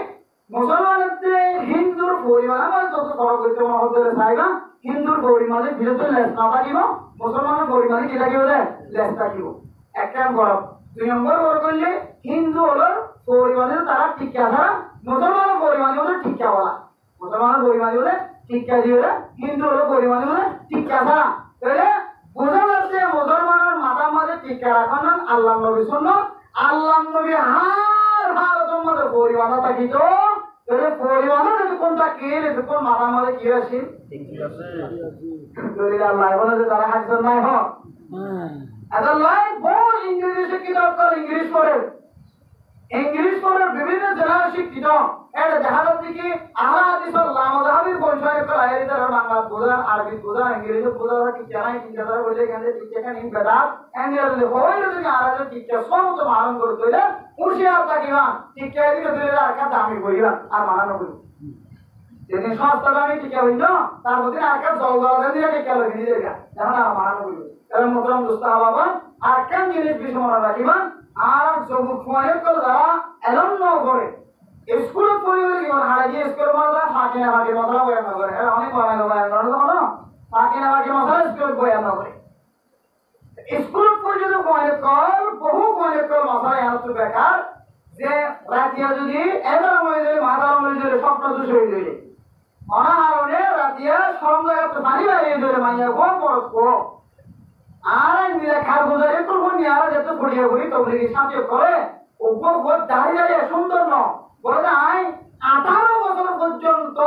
মুসলমানদের হিন্দুর পরিমাণ আমার যত বড় করতে মনে হতে চাইবা হিন্দুর পরিমাণে বিরত লেস না থাকিব মুসলমানের পরিমাণে কি থাকিব লেস থাকিব এক নম্বর দুই নম্বর বড় করলে হিন্দু হলো পরিমাণে তারা টিকা ছাড়া মুসলমানের পরিমাণে হলো টিকা বলা মুসলমানের পরিমাণে হলে টিকা দিয়ে হিন্দু হলো পরিমাণে হলে টিকা ছাড়া তাহলে বোঝা যাচ্ছে মুসলমানের মাথার মাঝে টিকা রাখান আল্লাহ নবী শুনল আল্লাহ নবী হার ভারতের মধ্যে পরিমাণে থাকিত তাহলে পরিমাণে যদি কোনটা কে কোন মাথার মাঝে কি আছে যদি আল্লাহ বলে যে তারা হাসন নাই হোক এটা লাই বহু ইংরেজি কিতাব করে ইংলিশ পড়ে বিভিন্ন জেলার শিক্ষিত এটা দেখা যাচ্ছে কি আহলা হাদিস লামাযাহাবির পরিচয় করে এর বাংলা বোঝা আরবি বোঝা ইংরেজি বোঝা কি জানাই কি জানা বলে কেন শিক্ষা নিন বেদাত এঙ্গেলে হইলো যদি আরবি শিক্ষা সমত মারণ করে দিলে মুর্শিদাবাদ থাকিবা শিক্ষা দিলে দিলে আর কা দামি কইবা আর মানানো করি যেদিন সস্তা দামি শিক্ষা হইলো তার মধ্যে আর কা জলজলা দিয়ে শিক্ষা লগে নিয়ে যাবে এখন আর মানানো করি এর মতরম দোস্ত বাবা আর কেন জিনিস বিষয় মনে রাখিবা আর যুবক ফোনে তো যারা এলন করে স্কুলে পড়িলে জীবন হারা দিয়ে স্কুলে মজা ফাঁকি না ফাঁকি মশলা বয়ান করে এরা অনেক বয়ান করে ফাঁকি না ফাঁকি মশলা স্কুলে বয়ান করে স্কুলে পর্যন্ত বয়ান কর বহু বয়ান কর মশলা এত তো বেকার যে রাতিয়া যদি এবার হয়ে যায় মাথা হয়ে যায় স্বপ্ন দোষ হয়ে যায় অনাহারণে রাতিয়া সব জায়গায় তো পানি বাইরে ধরে মাইয়া কোন পরস্প আর মিলে খার গুজারে করবো নি আর যত পড়িয়া বই তবলিগি সাথে করে উপর দাঁড়িয়ে সুন্দর ন বলে আই 18 বছর পর্যন্ত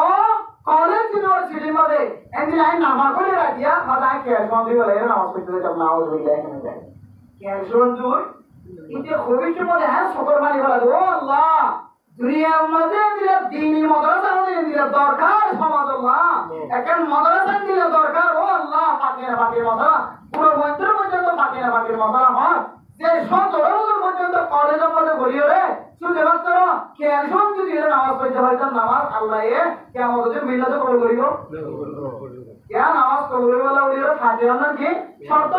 কলেজ ইউনিভার্সিটির মধ্যে এমনি আই নামা করে রাখিয়া মাথায় খেয়াল সন্ধি বলে নামাজ পড়তে যাব না ওই বলে এখানে যায় খেয়াল সন্ধি কিন্তু ভবিষ্যতের মধ্যে হ্যাঁ শুকর মানি বলা ও আল্লাহ দুনিয়ার মধ্যে দিলে দ্বীনি মাদ্রাসা দিলে দরকার সমাজ আল্লাহ এখন মাদ্রাসা দিলে দরকার ও আল্লাহ ফাঁকির মাদ্রাসা পুরো মন্ত্র পর্যন্ত ফাঁকির মাদ্রাসা হয় যে 17 বছর পর্যন্ত কলেজের মধ্যে বলিও রে শুনতে পাচ্ছ কেন যদি নামাজ পড়তে হয় নামাজ আল্লাহ কেমন মিলাতে কবুল করিব কেন নামাজ কবুল বলা বলিও ফাঁকির কি শর্ত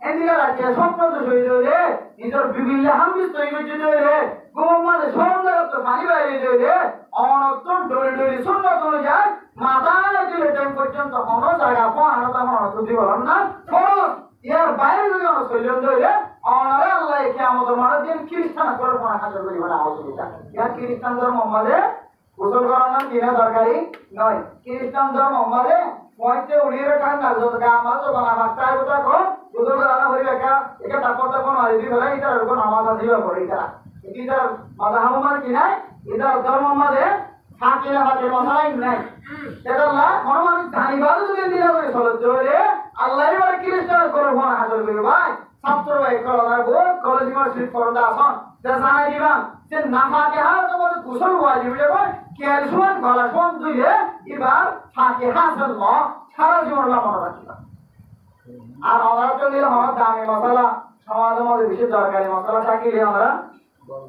এদিকে রাখিয়া স্বপ্ন তো শহীদ হইলে নিজের বিভিন্ন হামিস তৈরি করতে হইলে গোমানে সরঞ্জাগত পানি বাইরে হইলে অনত্তর ডলি ডলি শূন্য চলে যায় মাথায় তুলে টাইম পর্যন্ত কোনো জায়গা পাওয়া তো করে পড়া হাসর করি বলে অসুবিধা ইয়া খ্রিস্টান ধর্ম আমাদের গোসল করানো কিনা দরকারি নয় খ্রিস্টান ধর্ম আমাদের মইতে উড়িয়ে ঠান্ডা যত গামা তো বানা মাত্রায় ওটা কো গোসল করানো হইবে একা এটা তারপর তখন মারি দি ফেলা এটা এরকম নামাজ আসিবা পড়ে এটা এটা মাযহাব আমার কি নাই এটা ধর্ম আমাদের থাকে না বাকি মশাই নাই সেটাল্লা কোন মানুষ ধানিবাদ যদি দিনা করে চলে চলে আল্লাহর বারে খ্রিস্টান করে ফোন হাসর করবে ভাই ছাত্র ভাই কলার গো কলেজ ইউনিভার্সিটি পড়া আসন যা জানাই দিবান যে নামাজে হাত তোমাদের গোসল ওয়াজিব যাবে ক্যালসিয়াম গলাসন দুইয়ে এবার ফাঁকে হাসল ন সারা জীবন মনে রাখিবা আর আমরা তো দিলে আমার দামি মশলা সমাজের মধ্যে বেশি দরকারি মশলা থাকিলে আমরা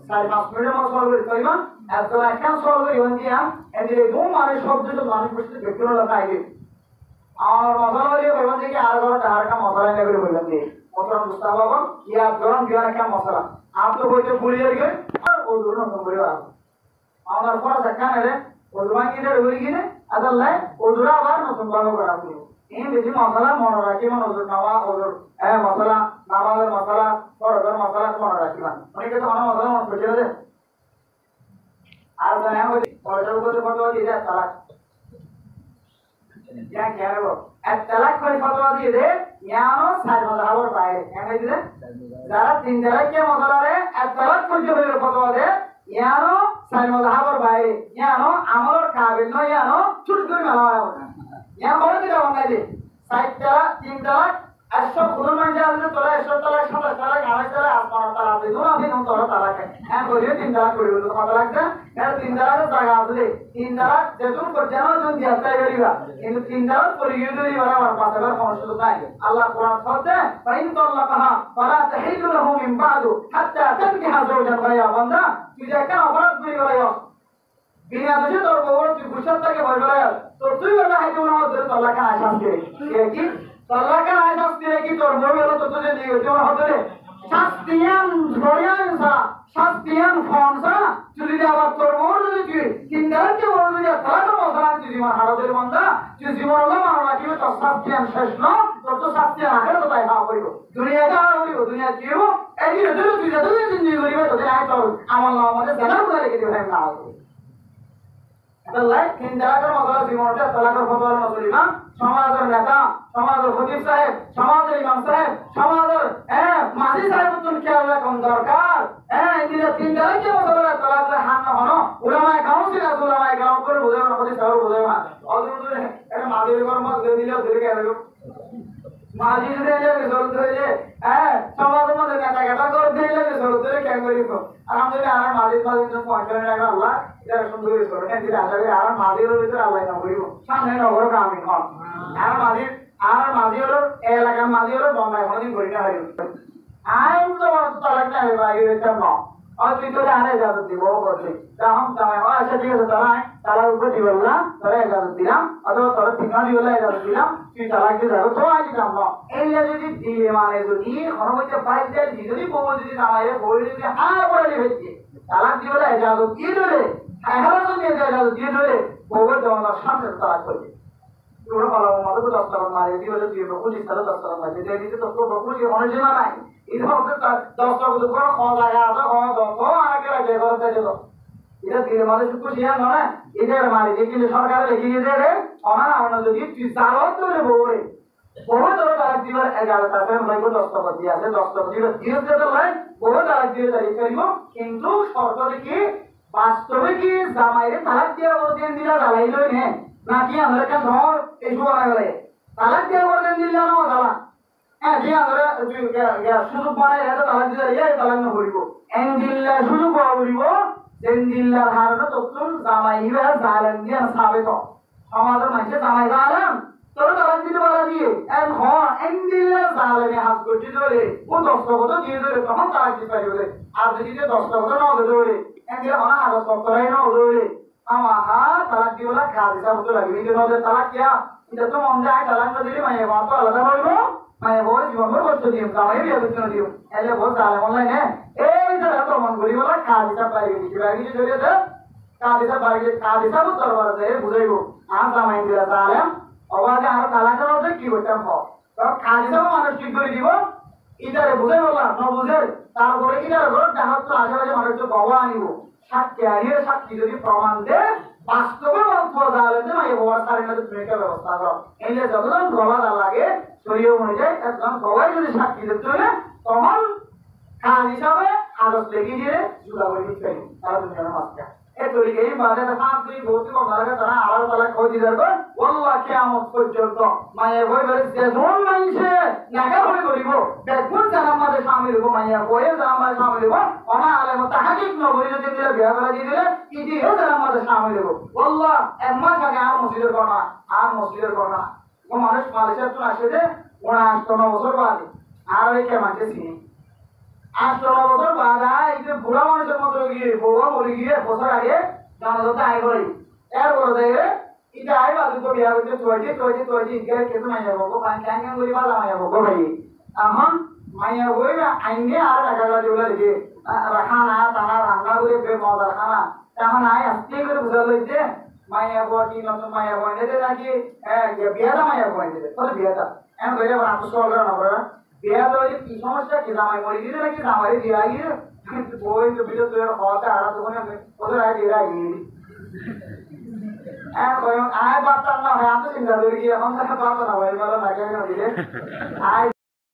4-5 মিনিটের মতো সলভ করি কইবা এত একটা সলভ করি দিয়া এদিকে ঘুম আর শব্দ তো মানুষ বুঝতে ব্যক্তিগত লাগাইবে আর মশলা দিয়ে কইবা যে কি আর ঘরে টাকা মশলা নিয়ে করে কইবা যে মশলা মুস্তাফা বাবা ইয়া গরম দিয়া একটা মশলা आप तो बोलते भूल जाएंगे और वो दोनों को बोले आप আমার পড়া দেখা নেলে ওজমান কি রে হই গিনে আদাল্লাহ ওজরা আবার নতুন ভালো করে আপনি এই বেশি মশলা মনে রাখিবেন ওজর নামা ওজর মশলা নামাজের মশলা ফরজের মশলা মনে রাখিবেন অনেকে তো মশলা মনে করছে রে আর জানা হইছে ওটার উপরে ফতোয়া দিয়ে দেয় তালাক क्या क्या है वो तलाक पर फतवा दिए दे यानो साइड मज़हबर पाए क्या कह दिए ज़रा तीन तलाक के मसला रे तलाक पर जो है फतवा दे यानो साइड मज़हबर पाए यानो अमल और काबिल नो यानो छुट कर माला है यानो बहुत ही डाउन है जी साइड तलाक तीन तलाक ऐसा खुद में जाते तो ऐसा तलाक सात तलाक आठ तलाक आसमान तलाक दे दोनों अभी नौ तलाक है हम बोलिए तीन तलाक बोलिए तो तलाक है यार तीन तलाक जगह आते तीन तलाक जैसे पर जाना जो दिया है करीबा इन तीन तलाक पर ये जो ये बराबर पास अगर पहुंच तो नहीं अल्लाह कुरान कहते हैं फाइन तल्लक़हा फला तहिल्लु लहु मिन बादु हत्ता तनकिहा ज़ौजन ग़यरा बंदा तुझे क्या अपराध कोई कराया बिना तुझे तो वो तू गुस्सा के भर गया तो तू वाला है जो ना उधर तल्लक़ का आशान के ये कि तल्लक़ का आशान के कि तो वो वाला तो तुझे दिए जो होते শাস্তিয়ান ধরিয়ানসা শাস্তিয়ান ফনসা যদি আবার তোর মন যদি কিন্দারকে মন যদি তাহলে মশলা যদি জীবন হারাদের মন্দা যে জীবন হলো মারা রাখিবে তো শাস্তিয়ান শেষ ন তো শাস্তিয়ান আগে তো তাই না করিব দুনিয়াটা করিব দুনিয়া জীব এই যে তুই যত জিন্দগি করিবে তো আই তো আমার নাম আমাদের জানা করে রেখে দিবে না আল্লাহ কিন্দারকে মশলা জীবনটা তালাকের ফতোয়া না চলিবা সমাজের নেতা সমাজের খতিব সাহেব সমাজের ইমাম সাহেব সমাজের মাঝি সাহেব তো খেয়াল রাখুন দরকার এদিকে তিন তারিখে মশলা তালাকের হাত না হনো উলামায়ে কাউন্সিল আছে উলামায়ে কাউন্সিল করে বুঝাবে না খতিব সাহেব বুঝাবে না অদূর এটা মাঝির কর্ম দিলেও ধরে গেল মাঝি যদি এলে জোর ধরে সমাজের মধ্যে নেতা কেটা করে দিলে জোর ধরে কেন করিব আলহামদুলিল্লাহ আর মাঝির তো পৌঁছানো না আল্লাহ এটা সুন্দর করে এদিকে আসলে আর মাঝির ভিতরে আল্লাহ না করিব সামনে নগর কামি হন আর মাঝি হলো এলাকার মাঝি হলো বন্ধায় কোনদিন করি না হারিব আইন তো তালাক না আগে বেতন না আর তুই তো জানে যাবে দিব বলছি তাহম তামে আচ্ছা ঠিক আছে তালাক উপরে দিব না তাহলে ইজাজত দিলাম অথবা তোর ঠিকানা দিব না ইজাজত দিলাম তুই তালাক দিয়ে যাবে তো আজ কাম না এই যদি দিয়ে মানে যদি হরমতে বাইক দেয় যদি বউ যদি নামায় বই যদি হ্যাঁ বলে দিবে তালাক দিব না ইজাজত দিয়ে দিলে এখানে যদি ইজাজত দিয়ে দিলে বউয়ের দেওয়া সামনে তালাক করবে তোরা বলা মতো তো দস্তাবেজ মারি দিয়ে বলে তুই বকুল ইস্তালে দস্তাবেজ মারি দিয়ে দিতে তো বকুল যে অনুজীবন নাই এই হচ্ছে দস্তাবেজ করে খাওয়া জায়গা আছে খাওয়া দস্ত আগে লাগে ঘরে থেকে তো এটা দিলে মানে শুধু জিয়া নয় এটা মারি দিয়ে কিন্তু সরকারে লিখে দিয়ে রে অনা না যদি তুই জালত ধরে বউরে বহু ধরে তালাক দিবার 11 টাকা ভাই কো দস্তাবেজ দিয়ে আছে দস্তাবেজ দিয়ে দিতে হয় বহু তালাক দিয়ে তারিখ করিব কিন্তু সরকারে কি বাস্তবে কি জামাইরে তালাক দিয়ে বলতেন দিলা জ্বালাই লই নে নাকি আমরা কেন ধর এই সময় গেলে তালাক দিয়ে বলতেন দিলা না জ্বালা যে আমরা সুযোগ মানে এটা তালাক দিয়ে এই তালাক না করিব এন দিল্লা সুযোগ করিব দেন দিল্লার হারটা ততুল জামাইরা জালেম দিয়ে সাবেত সমাজের মানুষে জামাই জালেম তোর তালাক দিতে বলা দিয়ে এন হ এন দিল্লা জালেমে হাত করতে ধরে ও দস্তখত দিয়ে ধরে তখন তালাক দিতে পারবে আর যদি দস্তখত না ধরে এন দিল্লা অনা হাত করাই না ধরে আমাহা তালাক দিওলা কাজিসা মতো লাগবে কিন্তু ওদের তালাক কিয়া এটা তো মন যায় তালাক না দিলে মায়ে বাবা তো আলাদা হইবো মায়ে বল জীবন ভর কষ্ট দিও কামাই বিয়া করতে দিও এলে বল তালে অনলাইন এই যে এত মন করি বলা কাজিসা পাই গেছি বাকি যে ধরে দে কাজিসা পাই গেছি কাজিসা মতো দরবার আছে বুঝাইবো আর জামাই দিলা তালে অবাজে আর তালাকের মধ্যে কি হইতাম তো কাজিসা মানুষ ঠিক করে দিব ইদারে বুঝাই বললা না বুঝে তারপরে কি তার ঘর জাহাজ তো আশেপাশে মানুষ বাবা আনিব সাক্ষী আনিয়ে সাক্ষী যদি প্রমাণ দেয় বাস্তবে জালেতে মাই হওয়ার সারিনা তুমি একটা ব্যবস্থা করো এলে যতজন গলা লাগে শরীর অনুযায়ী একদম সবাই যদি সাক্ষী দিতে হলে তখন কাজ হিসাবে কাগজ লেগে দিয়ে জুলা করে দিতে তারা দুনিয়ার মাঝে এই তরিকে এই বাদে হাত দুই ভর্তি করা লাগে তারা আলাদা তালা খোঁজ দিতে পারবে ওল্লাহ কিয়ামত পর্যন্ত মায়ের বই বেড়ে যেমন মানুষে নাগা হয়ে করিব দেখুন যারা আমাদের স্বামী দেবো মাইয়া বইয়ে যারা আমাদের স্বামী দেবো অনা আলেম তাহাকিক নবরী যদি দিলে বিয়া করে দিয়ে দিলে ইতিও যারা আমাদের স্বামী দেবো ওল্লাহ এক মাস আগে আর মসজিদের করোনা আর মসজিদের করোনা মানুষ মালয়েশিয়ার তো আসে যে ওরা 8 বছর বাদে আর ওই কেমানকে চিনি 8 বছর বাদে এই যে বুড়া মানুষের মতো গিয়ে বউয়া মরে গিয়ে বছর আগে জানাজাতে আয় করে এর বড় জায়গায় এটা আয় বাদু তো বিয়া করতে চয়েছে ইনকে কেতু মাইয়া বকো পানি ক্যাং করি বালা মাইয়া বকো ভাই এখন মাইয়া বই আইনে আর টাকা লাগে বলে দেখে খানা টানা রান্না করে বে মজার খানা এখন আয় আস্তে করে বুঝা লইছে মাইয়া বই কি নতুন মাইয়া বই নেতে নাকি বিয়াটা মাইয়া বই নেতে তাহলে বিয়াটা এমন করে আবার আত্ম সহল করে না করে বিয়া তো কি সমস্যা কি জামাই মরে গিয়ে নাকি জামাই দিয়া গিয়ে বই তো ভিডিও তৈরি হওয়াতে আর তো কোনো ওদের আয় দিয়া গিয়ে আয় বাচ্চা না হয় আমি চিন্তা করি এখন বাচ্চা না হয় বলো না কেন দিলে আয়